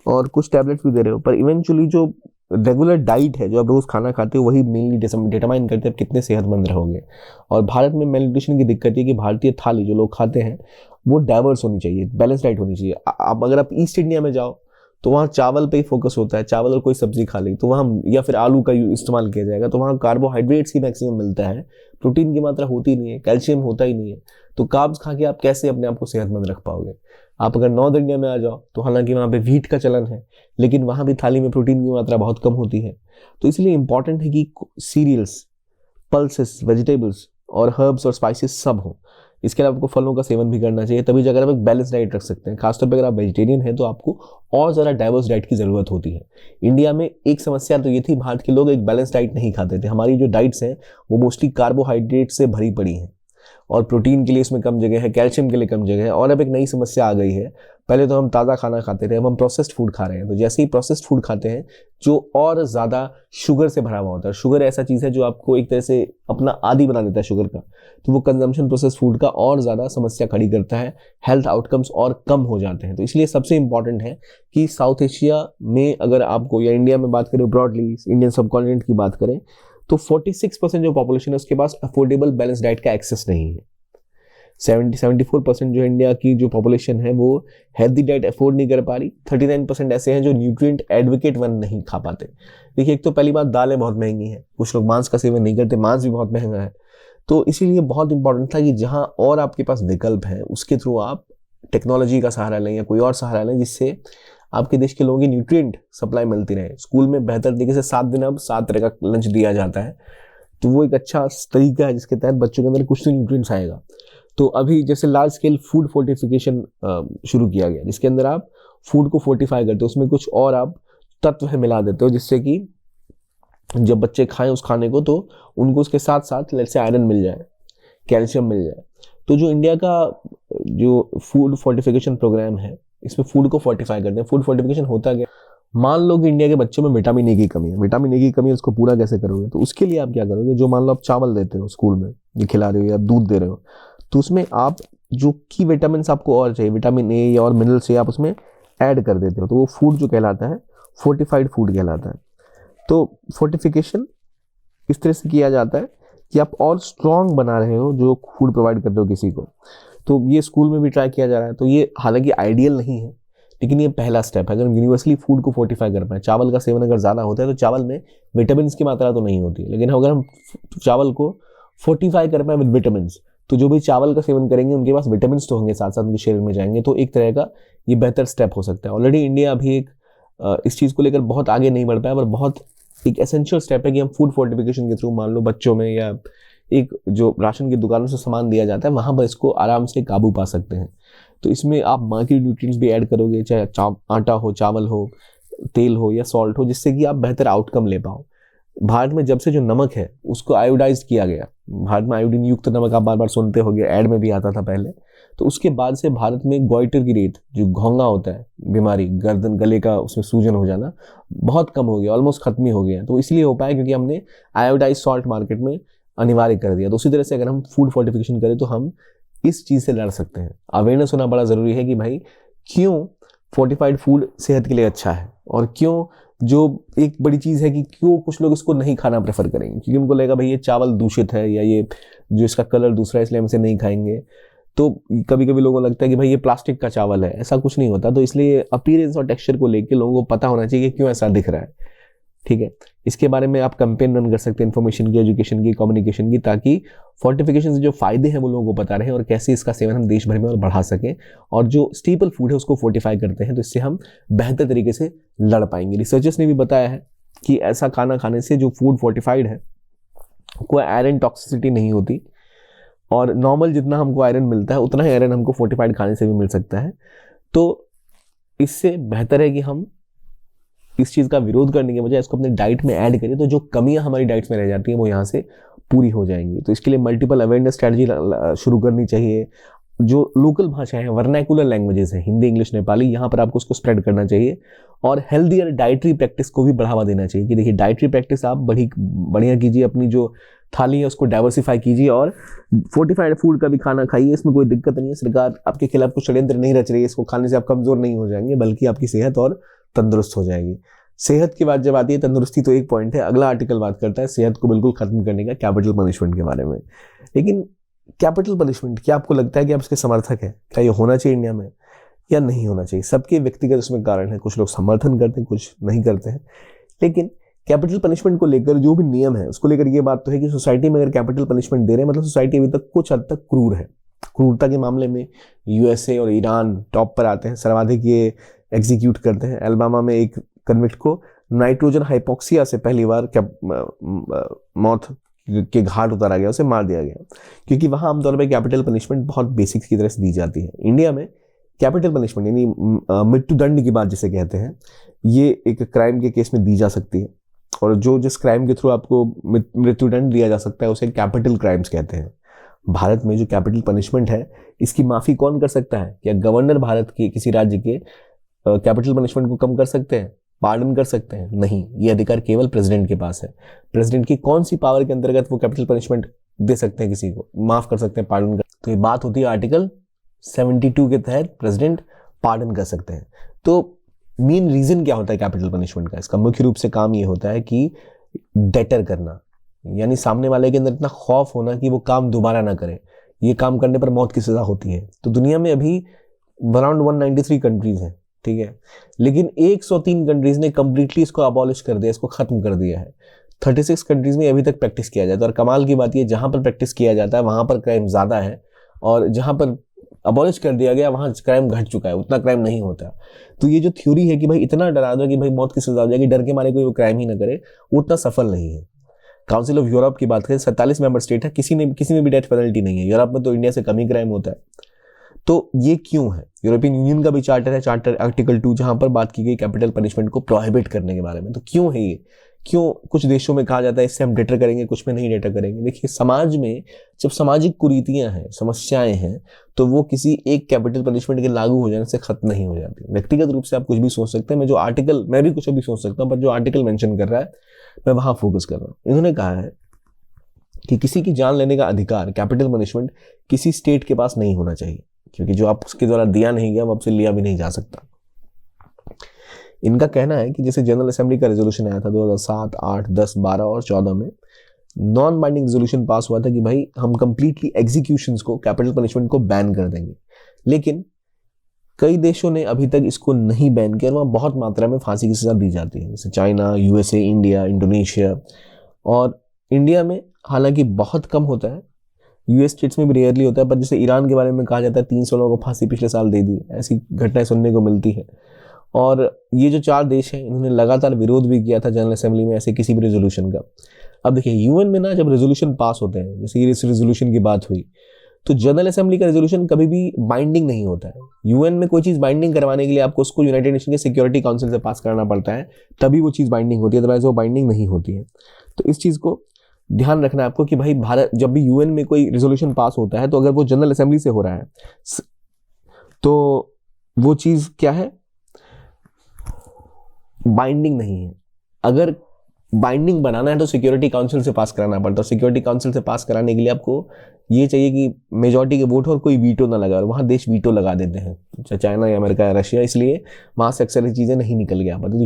और कुछ टैबलेट्स भी दे रहे हो, पर इवेंचुअली जो रेगुलर डाइट है, जो आप रोज खाना खाते हो, वही मेनली डिटरमाइन करते हैं आप कितने सेहतमंद रहोगे। और भारत में मेलन्यूट्रिशन की दिक्कत है कि भारतीय थाली जो लोग खाते हैं वो डाइवर्स होनी चाहिए, बैलेंस डाइट होनी चाहिए। अब अगर आप ईस्ट इंडिया में जाओ तो वहाँ चावल पे ही फोकस होता है, चावल और कोई सब्जी खा ली तो वहाँ, या फिर आलू का इस्तेमाल किया जाएगा, तो वहाँ कार्बोहाइड्रेट्स ही मैक्सिमम मिलता है, प्रोटीन की मात्रा होती नहीं है, कैल्शियम होता ही नहीं है। तो कार्ब्स खा के आप कैसे अपने आप को सेहतमंद रख पाओगे? आप अगर नॉर्थ इंडिया में आ जाओ तो हालांकि वहाँ पे व्हीट का चलन है, लेकिन वहाँ भी थाली में प्रोटीन की मात्रा बहुत कम होती है। तो इसलिए इंपॉर्टेंट है कि सीरियल्स, पल्सेस, वेजिटेबल्स और हर्ब्स और स्पाइसेस सब हो। इसके अलावा आपको फलों का सेवन भी करना चाहिए, तभी जाकर आप एक बैलेंस डाइट रख सकते हैं। खासतौर पर अगर आप वेजिटेरियन हैं तो आपको और ज़्यादा डाइवर्स डाइट की ज़रूरत होती है। इंडिया में एक समस्या तो ये थी, भारत के लोग एक बैलेंस डाइट नहीं खाते थे। हमारी जो डाइट्स हैं वो मोस्टली कार्बोहाइड्रेट से भरी पड़ी हैं और प्रोटीन के लिए इसमें कम जगह है, कैल्शियम के लिए कम जगह है। और अब एक नई समस्या आ गई है, पहले तो हम ताज़ा खाना खाते थे, अब हम प्रोसेस्ड फूड खा रहे हैं। तो जैसे ही प्रोसेस्ड फूड खाते हैं जो और ज़्यादा शुगर से भरा हुआ होता है, शुगर ऐसा चीज़ है जो आपको एक तरह से अपना आदी बना देता है शुगर का, तो वो कंजम्पशन प्रोसेस्ड फूड का और ज़्यादा समस्या खड़ी करता है, हेल्थ आउटकम्स और कम हो जाते हैं। तो इसलिए सबसे इंपॉर्टेंट है कि साउथ एशिया में अगर आपको, या इंडिया में बात करें ब्रॉडली, इंडियन सबकॉन्टिनेंट की बात करें, तो 46% जो पॉपुलेशन है उसके पास अफोर्डेबल बैलेंस डाइट का एक्सेस नहीं है। 74% जो इंडिया की जो पॉपुलेशन है वो हेल्दी डाइट अफोर्ड नहीं कर पा रही। 39% ऐसे हैं जो न्यूट्रिएंट एडवोकेट वन नहीं खा पाते। देखिए, एक तो पहली बात, दालें बहुत महंगी हैं, कुछ लोग मांस का सेवन नहीं करते, मांस भी बहुत महंगा है। तो इसीलिए बहुत इंपॉर्टेंट था कि जहां और आपके पास विकल्प है उसके थ्रू आप टेक्नोलॉजी का सहारा लें या कोई और सहारा लें, जिससे आपके देश के लोगों की न्यूट्रिएंट सप्लाई मिलती रहे। स्कूल में बेहतर तरीके से 7 दिन अब 7 तरह का लंच दिया जाता है, तो वो एक अच्छा तरीका है जिसके तहत बच्चों के अंदर कुछ तो न्यूट्रिएंट्स आएगा। तो अभी जैसे लार्ज स्केल फूड फोर्टिफिकेशन शुरू किया गया, जिसके अंदर आप फूड को फोर्टिफाई करते हो, उसमें कुछ और आप तत्व मिला देते हो, जिससे कि जब बच्चे खाएं उस खाने को तो उनको उसके साथ साथ जैसे आयरन मिल जाए, कैल्शियम मिल जाए। तो जो इंडिया का जो फूड फोर्टिफिकेशन प्रोग्राम है, इसमें फूड को फोर्टिफाई करते हैं। फूड फोर्टिफिकेशन होता क्या, मान लो कि इंडिया के बच्चों में विटामिन ए की कमी है। विटामिन ए की कमी है, उसको पूरा कैसे करोगे? तो उसके लिए आप क्या करोगे, जो मान लो आप चावल देते हो स्कूल में, ये खिला रहे हो या दूध दे रहे हो, तो उसमें आप जो की विटामिन आपको और चाहिए, विटामिन ए या और मिनरल से आप उसमें ऐड कर देते हो, तो वो फूड जो कहलाता है फोर्टिफाइड फूड कहलाता है। तो फोर्टिफिकेशन इस तरह से किया जाता है कि आप और स्ट्रॉन्ग बना रहे हो जो फूड प्रोवाइड कर रहे हो किसी को। तो ये स्कूल में भी ट्राई किया जा रहा है। तो ये हालांकि आइडियल नहीं है, लेकिन ये पहला स्टेप है। अगर हम यूनिवर्सली फूड को फोर्टिफाई कर पाए, चावल का सेवन अगर ज़्यादा होता है तो चावल में विटामिन की मात्रा तो नहीं होती, लेकिन अगर हम चावल को फोर्टिफाई कर पाए विद विटामिन, तो जो भी चावल का सेवन करेंगे उनके पास विटामिन तो होंगे, साथ साथ उनके शरीर में जाएंगे। तो एक तरह का ये बेहतर स्टेप हो सकता है। ऑलरेडी इंडिया अभी एक इस चीज़ को लेकर बहुत आगे नहीं बढ़ पाया, पर बहुत एक एसेंशियल स्टेप है कि हम फूड फोर्टिफिकेशन के थ्रू, मान लो बच्चों में या एक जो राशन की दुकानों से सामान दिया जाता है, वहाँ पर इसको आराम से काबू पा सकते हैं। तो इसमें आप माइक्रो न्यूट्रिएंट्स भी ऐड करोगे, चाहे आटा हो, चावल हो, तेल हो या सॉल्ट हो, जिससे कि आप बेहतर आउटकम ले पाओ। भारत में जब से जो नमक है उसको आयोडाइज किया गया, भारत में आयोडीन युक्त नमक आप बार बार सुनते होंगे, ऐड में भी आता था पहले, तो उसके बाद से भारत में गॉइटर की रेट, जो घोंघा होता है बीमारी, गर्दन गले का उसमें सूजन हो जाना, बहुत कम हो गया, ऑलमोस्ट खत्म ही हो गया। तो इसलिए हो पाया क्योंकि हमने आयोडाइज सॉल्ट मार्केट में अनिवार्य कर दिया। तो उसी तरह से अगर हम फूड फोर्टिफिकेशन करें तो हम इस चीज़ से लड़ सकते हैं। अवेयरनेस होना बड़ा ज़रूरी है कि भाई क्यों फोर्टिफाइड फूड सेहत के लिए अच्छा है, और क्यों, जो एक बड़ी चीज़ है कि क्यों कुछ लोग इसको नहीं खाना प्रेफर करेंगे, क्योंकि उनको लगेगा भाई ये चावल दूषित है या ये जो इसका कलर दूसरा है इसलिए हम इसे नहीं खाएंगे। तो कभी कभी लोगों को लगता है कि भाई ये प्लास्टिक का चावल है, ऐसा कुछ नहीं होता। तो इसलिए अपीयरेंस और टेक्सचर को लेकर लोगों को पता होना चाहिए कि क्यों ऐसा दिख रहा है, ठीक है। इसके बारे में आप कैंपेन रन कर सकते हैं, इन्फॉर्मेशन की, एजुकेशन की, कम्युनिकेशन की, ताकि फोर्टिफिकेशन से जो फायदे हैं वो लोगों को पता रहे और कैसे इसका सेवन हम देश भर में और बढ़ा सकें, और जो स्टेपल फूड है उसको फोर्टिफाई करते हैं तो इससे हम बेहतर तरीके से लड़ पाएंगे। रिसर्चर्स ने भी बताया है कि ऐसा खाना खाने से जो फूड फोर्टिफाइड है कोई आयरन टॉक्सिसिटी नहीं होती, और नॉर्मल जितना हमको आयरन मिलता है उतना ही आयरन हमको फोर्टिफाइड खाने से भी मिल सकता है। तो इससे बेहतर है कि हम इस चीज़ का विरोध करने के बजाय इसको अपने डाइट में ऐड करें, तो जो कमियां हमारी डाइट्स में रह जाती हैं वो यहाँ से पूरी हो जाएंगी। तो इसके लिए मल्टीपल अवेयरनेस स्ट्रैटेजी शुरू करनी चाहिए। जो लोकल भाषाएं हैं, वर्नैकुलर लैंग्वेजेस हैं, हिंदी, इंग्लिश, नेपाली, यहाँ पर आपको उसको स्प्रेड करना चाहिए, और हेल्दियर डाइटरी प्रैक्टिस को भी बढ़ावा देना चाहिए कि देखिए डाइटरी प्रैक्टिस आप बढ़िया कीजिए, अपनी जो थाली है उसको डाइवर्सिफाई कीजिए, और फोर्टिफाइड फूड का भी खाना खाइए, इसमें कोई दिक्कत नहीं है। सरकार आपके खिलाफ कुछ षड्यंत्र नहीं रच रही है, इसको खाने से आप कमजोर नहीं हो जाएंगे, बल्कि आपकी सेहत और तंदुरुस्त हो जाएगी। सेहत की बात जब आती है, तंदुरुस्ती तो एक पॉइंट है, अगला आर्टिकल बात करता है सेहत को बिल्कुल खत्म करने का, कैपिटल पनिशमेंट के बारे में। लेकिन कैपिटल पनिशमेंट, क्या आपको लगता है कि आप इसके समर्थक हैं? क्या ये होना चाहिए इंडिया में या नहीं होना चाहिए? सबके व्यक्तिगत उसमें कारण है, कुछ लोग समर्थन करते हैं, कुछ नहीं करते हैं। लेकिन कैपिटल पनिशमेंट को लेकर जो भी नियम है उसको लेकर ये बात तो है कि सोसाइटी में अगर कैपिटल पनिशमेंट दे रहे हैं मतलब सोसाइटी अभी तक कुछ हद तक क्रूर है। क्रूरता के मामले में यूएसए और ईरान टॉप पर आते हैं, सर्वाधिक ये एग्जीक्यूट करते हैं। अल्बामा में एक कन्विक्ट को नाइट्रोजन हाइपोक्सिया से पहली बार मौत के घाट उतारा गया, उसे मार दिया गया, क्योंकि वहां आमतौर पर कैपिटल पनिशमेंट बहुत बेसिक्स की तरह से दी जाती है। इंडिया में कैपिटल पनिशमेंट यानी मृत्युदंड की बात जिसे कहते हैं, ये एक क्राइम के केस में दी जा सकती है, और जो जिस क्राइम के थ्रू आपको मृत्युदंड दिया जा सकता है उसे कैपिटल क्राइम्स कहते हैं। भारत में जो कैपिटल पनिशमेंट है इसकी माफी कौन कर सकता है? क्या गवर्नर भारत के किसी राज्य के कैपिटल पनिशमेंट को कम कर सकते हैं, पार्डन कर सकते हैं? नहीं, ये अधिकार केवल प्रेसिडेंट के पास है। प्रेसिडेंट की कौन सी पावर के अंतर्गत वो कैपिटल पनिशमेंट दे सकते हैं, किसी को माफ कर सकते हैं, पार्डन कर? तो ये बात होती है आर्टिकल 72 के तहत प्रेसिडेंट पार्डन कर सकते हैं। तो मेन रीजन क्या होता है कैपिटल पनिशमेंट का? इसका मुख्य रूप से काम ये होता है कि डेटर करना, यानी सामने वाले के अंदर इतना खौफ होना कि वो काम दोबारा ना करे। ये काम करने पर मौत की सजा होती है। तो दुनिया में अभी अराउंड 193 कंट्रीज हैं, ठीक है, लेकिन 103 कंट्रीज ने कंप्लीटली इसको अबॉलिश कर दिया, इसको खत्म कर दिया है। 36 कंट्रीज में अभी तक प्रैक्टिस किया जाता है, और कमाल की बात ये, जहां पर प्रैक्टिस किया जाता है वहां पर क्राइम ज्यादा है, और जहां पर अबॉलिश कर दिया गया वहां क्राइम घट चुका है, उतना क्राइम नहीं होता। तो ये जो थ्योरी है कि भाई इतना डरा दो कि भाई मौत की सजा हो जाएगी, डर के मारे कोई वो क्राइम ही ना करे, उतना सफल नहीं है। काउंसिल ऑफ यूरोप की बात करें, 47 मेंबर स्टेट है, किसी में भी डेथ पेनल्टी नहीं है। यूरोप में तो इंडिया से कम ही क्राइम होता है। तो ये क्यों है? यूरोपियन यूनियन का भी चार्टर है, चार्टर आर्टिकल 2, जहां पर बात की गई कैपिटल पनिशमेंट को प्रोहिबिट करने के बारे में। तो क्यों है ये? क्यों कुछ देशों में कहा जाता है इससे हम डेटर करेंगे, कुछ में नहीं डेटर करेंगे? देखिए, समाज में जब सामाजिक कुरीतियां हैं, समस्याएं हैं, तो वो किसी एक कैपिटल पनिशमेंट के लागू हो जाने से खत्म नहीं हो जाती। व्यक्तिगत रूप से आप कुछ भी सोच सकते हैं, मैं भी कुछ भी सोच सकता हूँ, पर जो आर्टिकल मेंशन कर रहा है मैं वहां फोकस कर रहा हूँ। इन्होंने कहा है कि किसी की जान लेने का अधिकार, कैपिटल पनिशमेंट, किसी स्टेट के पास नहीं होना चाहिए, क्योंकि जो आप उसके द्वारा दिया नहीं गया वो आपसे लिया भी नहीं जा सकता। इनका कहना है कि जैसे जनरल असेंबली का रेजोल्यूशन आया था 2007, 8, 10, 12 और 14 में, नॉन बाइंडिंग रेजोल्यूशन पास हुआ था कि भाई हम कंप्लीटली एग्जीक्यूशंस को, कैपिटल पनिशमेंट को बैन कर देंगे। लेकिन कई देशों ने अभी तक इसको नहीं बैन किया, वहाँ बहुत मात्रा में फांसी की सजा दी जाती है, जैसे चाइना, यूएसए, इंडिया, इंडोनेशिया। और इंडिया में हालांकि बहुत कम होता है, यूएस स्टेट्स में भी रेयरली होता है, पर जैसे ईरान के बारे में कहा जाता है 300 लोगों को फांसी पिछले साल दे दी, ऐसी घटनाएं सुनने को मिलती है। और ये जो 4 देश हैं, इन्होंने लगातार विरोध भी किया था जनरल असेंबली में ऐसे किसी भी रेजोल्यूशन का। अब देखिए, यूएन में ना जब रेजोल्यूशन पास होते हैं, जैसे ये रेजोल्यूशन की बात हुई, तो जनरल असेंबली का रेजोल्यूशन कभी भी बाइंडिंग नहीं होता है। यूएन में कोई चीज बाइंडिंग करवाने के लिए आपको उसको यूनाइटेड नेशन के सिक्योरिटी काउंसिल से पास करना पड़ता है, तभी वो चीज बाइंडिंग होती है, अदरवाइज वो बाइंडिंग नहीं होती है। तो इस चीज़ को ध्यान रखना है आपको कि भाई भारत जब भी यूएन में कोई रेजोल्यूशन पास होता है तो अगर वो जनरल असेंबली से हो रहा है तो वो चीज़ क्या है, बाइंडिंग नहीं है। अगर बाइंडिंग बनाना है तो सिक्योरिटी काउंसिल से पास कराना पड़ता है। सिक्योरिटी काउंसिल से पास कराने के लिए आपको ये चाहिए कि मेजॉरिटी के वोट हो और कोई वीटो ना लगा, और वहाँ देश वीटो लगा देते हैं, चाइना या अमेरिका या रशिया, इसलिए वहाँ से अक्सर ये चीज़ें नहीं निकल गया। तो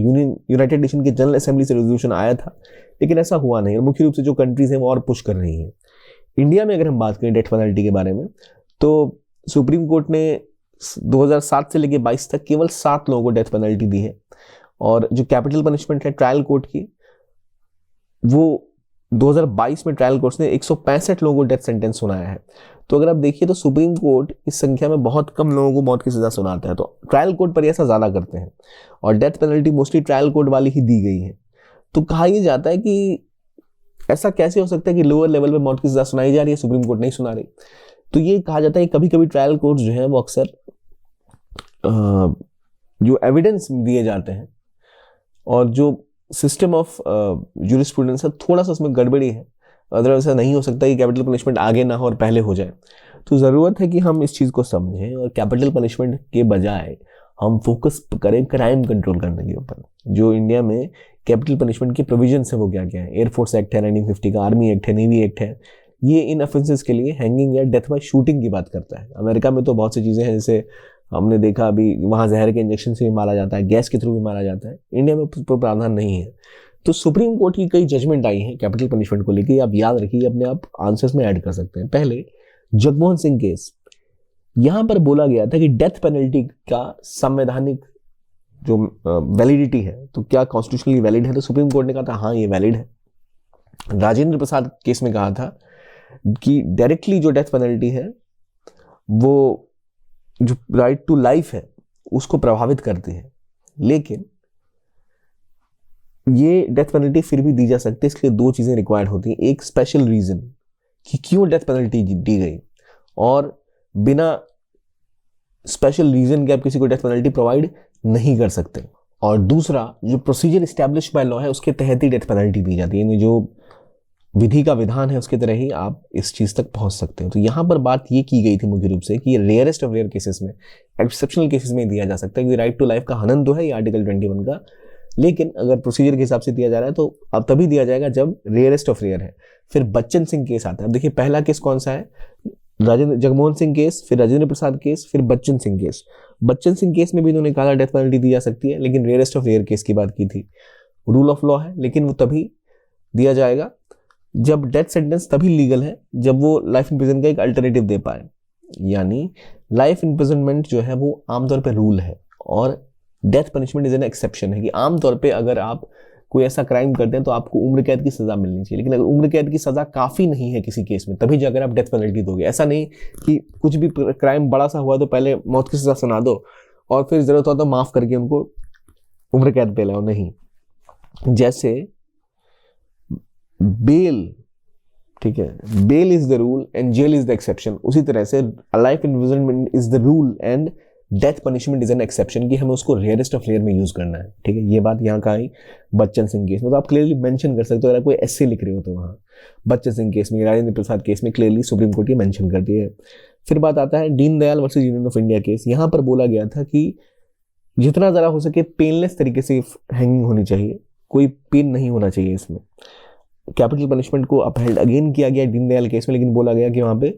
यूनाइटेड नेशन के जनरल असेंबली से रेजोल्यूशन आया था, लेकिन ऐसा हुआ नहीं। और मुख्य रूप से जो कंट्रीज हैं वो और पुश कर रही हैं। इंडिया में अगर हम बात करें डेथ पेनल्टी के बारे में, तो सुप्रीम कोर्ट ने 2007 से लेकर 22 तक केवल 7 लोगों को डेथ पेनल्टी दी है। और जो कैपिटल पनिशमेंट है ट्रायल कोर्ट की, वो 2022 में ट्रायल कोर्ट ने 165 लोगों को डेथ सेंटेंस सुनाया है। तो अगर आप देखिए तो सुप्रीम कोर्ट इस संख्या में बहुत कम लोगों को मौत की सजा सुनाता है, तो ट्रायल कोर्ट पर ऐसा ज़्यादा करते हैं और death penalty mostly trial court वाली ही दी गई है। तो कहा यह जाता है कि ऐसा कैसे हो सकता है कि लोअर लेवल पे मौत की सजा सुनाई जा रही है, सुप्रीम कोर्ट नहीं सुना रही। तो ये कहा जाता है कि कभी कभी ट्रायल कोर्ट जो है वो अक्सर जो एविडेंस दिए जाते हैं और जो सिस्टम ऑफ जूरिस्प्रूडेंस है थोड़ा सा उसमें गड़बड़ी है। अदरवाइज ऐसा नहीं हो सकता कि कैपिटल पनिशमेंट आगे ना हो और पहले हो जाए। तो ज़रूरत है कि हम इस चीज़ को समझें और कैपिटल पनिशमेंट के बजाय हम फोकस करें क्राइम कंट्रोल करने के ऊपर। जो इंडिया में कैपिटल पनिशमेंट के प्रोविजंस है वो क्या क्या है, एयरफोर्स एक्ट है 1950 का, आर्मी एक्ट है, नेवी एक्ट है। ये इन ऑफेंसेस के लिए हैंगिंग या डेथ बाय शूटिंग की बात करता है। अमेरिका में तो बहुत सी चीज़ें हैं, जैसे हमने देखा अभी वहाँ जहर के इंजेक्शन से भी मारा जाता है, गैस के थ्रू भी मारा जाता है। इंडिया में प्रावधान नहीं है। तो सुप्रीम कोर्ट की कई जजमेंट आई हैं कैपिटल पनिशमेंट को लेकर, आप याद रखिए, अपने आप आंसर्स में ऐड कर सकते हैं। पहले जगमोहन सिंह केस, यहाँ पर बोला गया था कि डेथ पेनल्टी का संवैधानिक जो वैलिडिटी है, तो क्या कॉन्स्टिट्यूशनली वैलिड है, तो सुप्रीम कोर्ट ने कहा था हाँ ये वैलिड है। राजेंद्र प्रसाद केस में कहा था कि डायरेक्टली जो डेथ पेनल्टी है वो जो राइट टू लाइफ है उसको प्रभावित करती है, लेकिन ये डेथ पेनल्टी फिर भी दी जा सकती है। इसके लिए 2 चीजें रिक्वायर्ड होती हैं, एक स्पेशल रीजन कि क्यों डेथ पेनल्टी दी गई, और बिना स्पेशल रीजन के आप किसी को डेथ पेनल्टी प्रोवाइड नहीं कर सकते। और दूसरा, जो प्रोसीजर एस्टैब्लिश बाय लॉ है उसके तहत ही डेथ पेनल्टी दी जाती है, यानी जो विधि का विधान है उसके तरह ही आप इस चीज तक पहुंच सकते हो। तो यहां पर बात ये की गई थी मुख्य रूप से कि रेयरेस्ट ऑफ रेयर केसेस में, एक्सेप्शनल केसेस में दिया जा सकता है, क्योंकि राइट टू लाइफ का हनन तो है ये आर्टिकल 21 का, लेकिन अगर प्रोसीजर के हिसाब से दिया जा रहा है तो अब तभी दिया जाएगा जब रेयरेस्ट ऑफ रेयर है। फिर बच्चन सिंह केस आता है। अब देखिए पहला केस कौन सा है, जगमोहन सिंह केस, फिर राजेंद्र प्रसाद केस, फिर बच्चन सिंह केस। बच्चन सिंह केस में भी इन्होंने कहा डेथ पेनल्टी दी जा सकती है, लेकिन रेयरेस्ट ऑफ रेयर केस की बात की थी। रूल ऑफ लॉ है, लेकिन वो तभी दिया जाएगा जब डेथ सेंटेंस तभी लीगल है जब वो लाइफ इम्प्रिजन का एक अल्टरनेटिव दे पाए। यानी लाइफ इम्प्रिजनमेंट जो है वो आमतौर पे रूल है और death punishment is an exception है, कि आमतौर पे अगर आप कोई ऐसा क्राइम करते हैं तो आपको उम्र कैद की सजा मिलनी चाहिए। लेकिन अगर उम्र कैद की सजा काफी नहीं है किसी केस में, तभी जाकर आप डेथ पेनल्टी दोगे। ऐसा नहीं कि कुछ भी क्राइम बड़ा सा हुआ तो पहले मौत की सजा सुना दो और फिर जरूरत हो तो माफ करके उनको उम्र कैद पे लाओ, नहीं। जैसे बेल, ठीक है, bail is the rule and jail is the exception, उसी तरह से life imprisonment is the rule and death punishment is an exception, कि हमें उसको रेयरेस्ट ऑफ रेयर में यूज करना है। ठीक है, ये बात यहाँ का आई बच्चन सिंह केस में। तो आप क्लियरली मेंशन कर सकते हो, अगर कोई एस्से लिख रहे हो तो वहाँ बच्चन सिंह केस में, राजेंद्र प्रसाद केस में क्लियरली सुप्रीम कोर्ट ये मेंशन करती है। फिर बात आता है Deendayal versus union of India case. यहाँ पर बोला गया था कि जितना ज़्यादा हो सके पेनलेस तरीके से हैंगिंग होनी चाहिए, कोई पेन नहीं होना चाहिए इसमें। कैपिटल पनिशमेंट को अपहेल्ड अगेन किया गया दीनदयाल केस में, लेकिन बोला गया कि वहाँ पे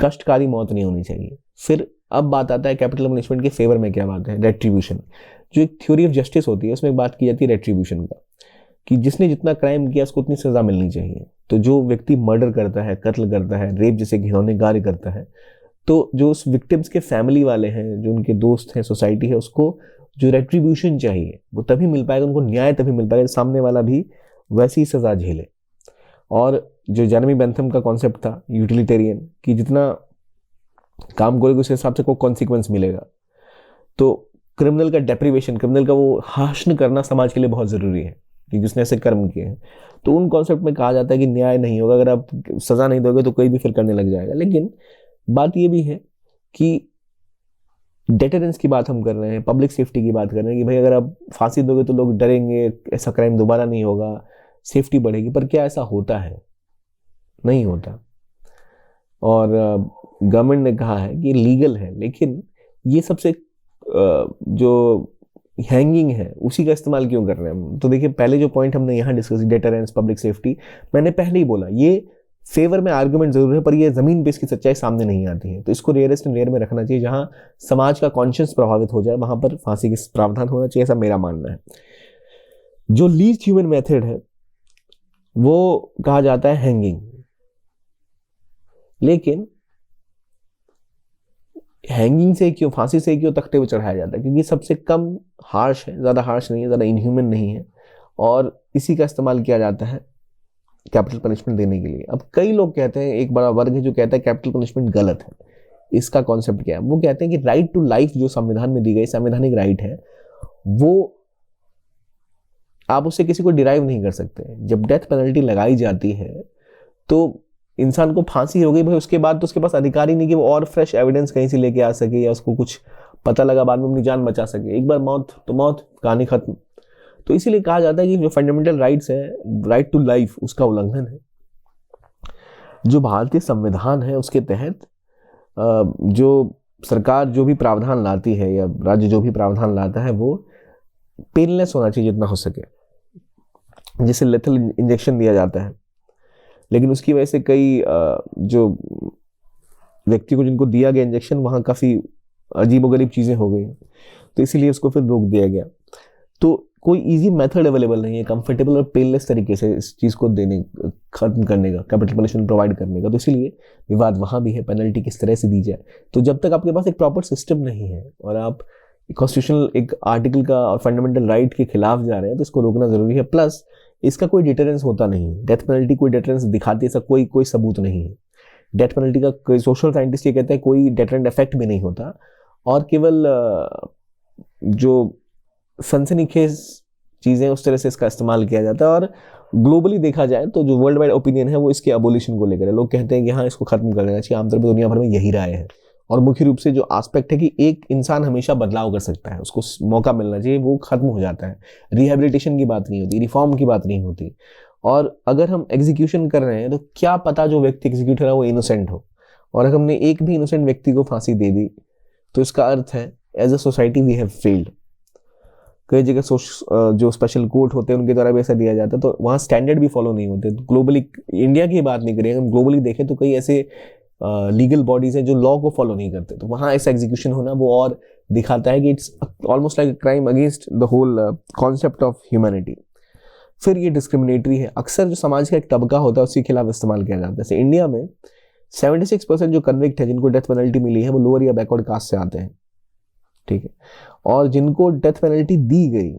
कष्टकारी मौत नहीं होनी चाहिए। फिर अब बात आता है कैपिटल पनिशमेंट के फेवर में क्या बात है, रेट्रीब्यूशन। जो एक थ्योरी ऑफ जस्टिस होती है उसमें बात की जाती है रेट्रीब्यूशन का, कि जिसने जितना क्राइम किया उसको उतनी सजा मिलनी चाहिए। तो जो व्यक्ति मर्डर करता है, कत्ल करता है, रेप जैसे घिनौने कार्य करता है, तो जो उस विक्टिम्स के फैमिली वाले हैं, जो उनके दोस्त हैं, सोसाइटी है, उसको जो रेट्रीब्यूशन चाहिए वो तभी मिल पाएगा, उनको न्याय तभी मिल पाएगा सामने वाला भी वैसी सजा झेले। और जो जेरेमी बेंथम का कॉन्सेप्ट था यूटिलिटेरियन, कि जितना काम करोगे उस हिसाब से कोई कॉन्सिक्वेंस मिलेगा। तो क्रिमिनल का डेप्रीवेशन, क्रिमिनल का वो हाशन करना समाज के लिए बहुत ज़रूरी है, क्योंकि उसने ऐसे कर्म किए हैं। तो उन कॉन्सेप्ट में कहा जाता है कि न्याय नहीं होगा, अगर आप सज़ा नहीं दोगे तो कोई भी फिर करने लग जाएगा। लेकिन बात ये भी है कि डेटरेंस की बात हम कर रहे हैं, पब्लिक सेफ्टी की बात कर रहे हैं, कि भाई अगर आप फांसी दोगे तो लोग डरेंगे, ऐसा क्राइम दोबारा नहीं होगा, सेफ्टी बढ़ेगी, पर क्या ऐसा होता है? नहीं होता। और गवर्नमेंट ने कहा है कि लीगल है, लेकिन ये सबसे जो हैंगिंग है उसी का इस्तेमाल क्यों कर रहे हैं हम? तो देखिए, पहले जो पॉइंट हमने यहाँ डिस्कस, डेटरेंस, पब्लिक सेफ्टी, मैंने पहले ही बोला ये फेवर में आर्गुमेंट जरूर है, पर ये जमीन पे इसकी सच्चाई सामने नहीं आती है। तो इसको रेयरेस्ट एंड रेयर में रखना चाहिए। जहां समाज का कॉन्शियस प्रभावित हो जाए वहां पर फांसी का प्रावधान होना चाहिए, ऐसा मेरा मानना है। जो लीस्ट ह्यूमन मेथड है वो कहा जाता है हैंगिंग, लेकिन हैंगिंग से क्यों, फांसी से क्यों तख्ते पे चढ़ाया जाता है? क्योंकि सबसे कम हार्श है, ज़्यादा हार्श नहीं है, ज़्यादा इनह्यूमन नहीं है, और इसी का इस्तेमाल किया जाता है कैपिटल पनिशमेंट देने के लिए। अब कई लोग कहते हैं, एक बड़ा वर्ग है जो कहता है कैपिटल पनिशमेंट गलत है। इसका कॉन्सेप्ट क्या है? वो कहते हैं कि राइट टू लाइफ जो संविधान में दी गई संवैधानिक राइट है, वो आप उससे किसी को डिराइव नहीं कर सकते। जब डेथ पेनल्टी लगाई जाती है तो इंसान को फांसी हो गई भाई, उसके बाद तो उसके पास अधिकार ही नहीं कि वो और फ्रेश एविडेंस कहीं से लेके आ सके या उसको कुछ पता लगा बाद में अपनी जान बचा सके। एक बार मौत तो मौत, कहानी खत्म। तो इसीलिए कहा जाता है कि जो फंडामेंटल राइट्स है, राइट टू लाइफ, उसका उल्लंघन है। जो भारतीय संविधान है उसके तहत जो सरकार जो भी प्रावधान लाती है या राज्य जो भी प्रावधान लाता है वो पेनलेस होना चाहिए जितना हो सके। जैसे लेथल इंजेक्शन दिया जाता है, लेकिन उसकी वजह से कई जो व्यक्ति को जिनको दिया गया इंजेक्शन वहाँ काफ़ी अजीबोगरीब चीज़ें हो गई, तो इसीलिए उसको फिर रोक दिया गया। तो कोई इजी मेथड अवेलेबल नहीं है कंफर्टेबल और पेनलेस तरीके से इस चीज़ को देने, खत्म करने का, कैपिटल पनिशमेंट प्रोवाइड करने का। तो इसीलिए विवाद वहाँ भी है, पेनल्टी किस तरह से दी जाए। तो जब तक आपके पास एक प्रॉपर सिस्टम नहीं है और आप कॉन्स्टिट्यूशनल एक आर्टिकल का और फंडामेंटल राइट के खिलाफ जा रहे हैं, तो इसको रोकना जरूरी है। प्लस इसका कोई डिटरेंस होता नहीं है। डेथ पेनल्टी कोई डिटरेंस दिखाती है, ऐसा कोई सबूत नहीं है। डेथ पेनल्टी का कोई सोशल साइंटिस्ट ये कहते हैं कोई डेटरेंट इफेक्ट भी नहीं होता, और केवल जो सनसनीखेज चीज़ें उस तरह से इसका इस्तेमाल किया जाता है। और ग्लोबली देखा जाए तो जो वर्ल्ड वाइड ओपिनियन है वो इसके एबोलिशन को लेकर है। लोग कहते हैं कि हाँ, इसको खत्म कर देना चाहिए। आमतौर पर दुनिया भर में यही राय है। और मुख्य रूप से जो एस्पेक्ट है कि एक इंसान हमेशा बदलाव कर सकता है, उसको मौका मिलना चाहिए, वो खत्म हो जाता है। रिहेबिलिटेशन की बात नहीं होती, रिफॉर्म की बात नहीं होती। और अगर हम एग्जीक्यूशन कर रहे हैं तो क्या पता जो व्यक्ति एग्जीक्यूट है वो इनोसेंट हो, और अगर हमने एक भी इनोसेंट व्यक्ति को फांसी दे दी तो इसका अर्थ है as a society we have failed. कई जगह जो स्पेशल कोर्ट होते हैं उनके द्वारा भी ऐसा दिया जाता है, तो वहाँ स्टैंडर्ड भी फॉलो नहीं होते। ग्लोबली, इंडिया की बात नहीं करें, हम ग्लोबली देखें तो कई ऐसे लीगल बॉडीज हैं जो लॉ को फॉलो नहीं करते, तो वहाँ ऐसा एग्जीक्यूशन होना वो और दिखाता है कि it's almost like a crime against the whole concept of humanity. फिर ये डिस्क्रिमिनेटरी है। अक्सर जो समाज का एक तबका होता है उसके खिलाफ इस्तेमाल किया जाता है। जैसे इंडिया में 76% जो कन्विक्ट है, जिनको डेथ पेनल्टी मिली है, वो लोअर या बैकवर्ड कास्ट से आते हैं, ठीक है। और जिनको डेथ पेनल्टी दी गई,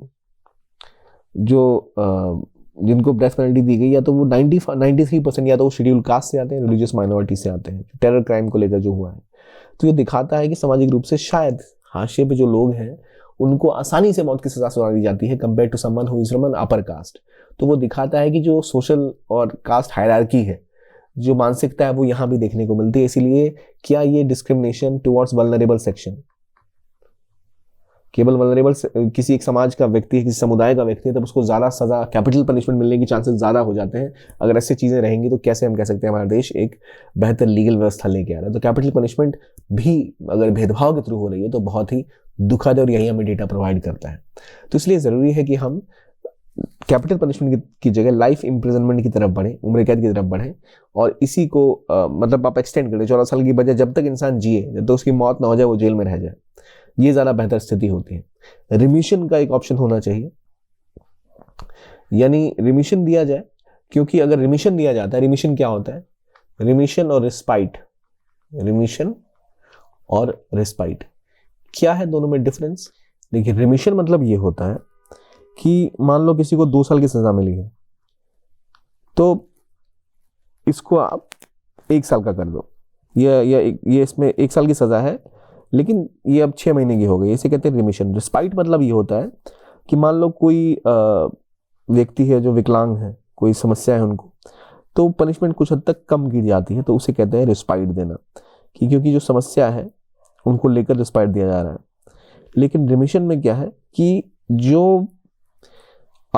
जिनको डेथ पेनल्टी दी गई, या तो वो 93% या तो वो शेड्यूल कास्ट से आते हैं, रिलीजियस माइनॉरिटी से आते हैं, टेरर क्राइम को लेकर जो हुआ है। तो ये दिखाता है कि सामाजिक रूप से शायद हाशिए पे जो लोग हैं उनको आसानी से मौत की सजा सुना दी जाती है compare to someone who is from an upper caste. तो वो दिखाता है कि जो सोशल और कास्ट हायरार्की है, जो मानसिकता है, वो यहाँ भी देखने को मिलती है। इसीलिए क्या ये डिस्क्रिमिनेशन टुवर्ड्स वल्नरेबल सेक्शन, केवल वल्नरेबल किसी एक समाज का व्यक्ति है, किसी समुदाय का व्यक्ति है, तब उसको ज़्यादा सज़ा, कैपिटल पनिशमेंट मिलने के चांसेस ज़्यादा हो जाते हैं। अगर ऐसी चीज़ें रहेंगी तो कैसे हम कह सकते हैं हमारा देश एक बेहतर लीगल व्यवस्था लेके आ रहा है। तो कैपिटल पनिशमेंट भी अगर भेदभाव के थ्रू हो रही है तो बहुत ही दुखद है, और यही हमें डेटा प्रोवाइड करता है। तो इसलिए ज़रूरी है कि हम कैपिटल पनिशमेंट की जगह लाइफ इम्प्रिजनमेंट की तरफ बढ़ें, उम्र कैद की तरफ बढ़ें, और इसी को मतलब आप एक्सटेंड करें 14 साल की बजाय, जब तक इंसान जिए, जब तक उसकी मौत ना हो जाए, वो जेल में रह जाए। ये ज़्यादा बेहतर स्थिति होती है। रिमिशन का एक ऑप्शन होना चाहिए, यानी रिमिशन दिया जाए, क्योंकि अगर रिमिशन दिया जाता है, रिमिशन क्या होता है? रिमिशन और रिस्पाइट, रिमिशन और रिस्पाइट क्या है, दोनों में डिफरेंस? देखिए, रिमिशन मतलब ये होता है कि मान लो किसी को 2 साल की सजा मिली है, तो इसको आप 1 साल का कर दो, ये इसमें 1 साल की सजा है, लेकिन ये अब 6 महीने की हो गई, इसे कहते हैं रिमिशन। रिस्पाइट मतलब ये होता है कि मान लो कोई व्यक्ति है जो विकलांग है, कोई समस्या है उनको, तो पनिशमेंट कुछ हद तक कम की जाती है, तो उसे कहते हैं रिस्पाइट देना, कि क्योंकि जो समस्या है उनको लेकर रिस्पाइट दिया जा रहा है। लेकिन रिमिशन में क्या है कि जो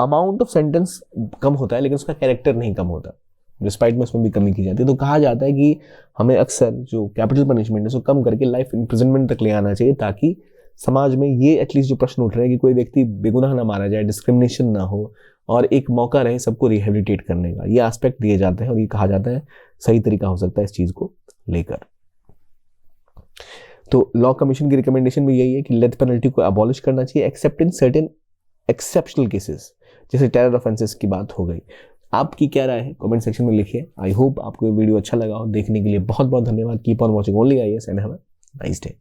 अमाउंट ऑफ सेंटेंस कम होता है लेकिन उसका कैरेक्टर नहीं कम होता, डिस्पाइट में उसमें भी कमी की जाती है। तो कहा जाता है कि हमें अक्सर जो कैपिटल पनिशमेंट है उसको कम करके लाइफ इम्प्रिजनमेंट तक ले आना चाहिए, ताकि समाज में ये एटलीस्ट जो प्रश्न उठ रहे हैं कि कोई व्यक्ति बेगुनाह ना मारा जाए, डिस्क्रिमिनेशन ना हो, और एक मौका रहे सबको रिहेबिलिटेट करने का, ये एस्पेक्ट दिए जाते हैं और ये कहा जाता है सही तरीका हो सकता है इस चीज को लेकर। तो लॉ कमीशन की रिकमेंडेशन भी यही है कि डेथ पेनल्टी को अबॉलिश करना चाहिए accept in certain exceptional cases, जैसे टेरर ऑफेंसेस की बात हो गई। आपकी क्या राय है कमेंट सेक्शन में लिखिए। आई होप आपको ये वीडियो अच्छा लगा हो। देखने के लिए बहुत बहुत धन्यवाद। Keep on watching only IAS and have a nice day.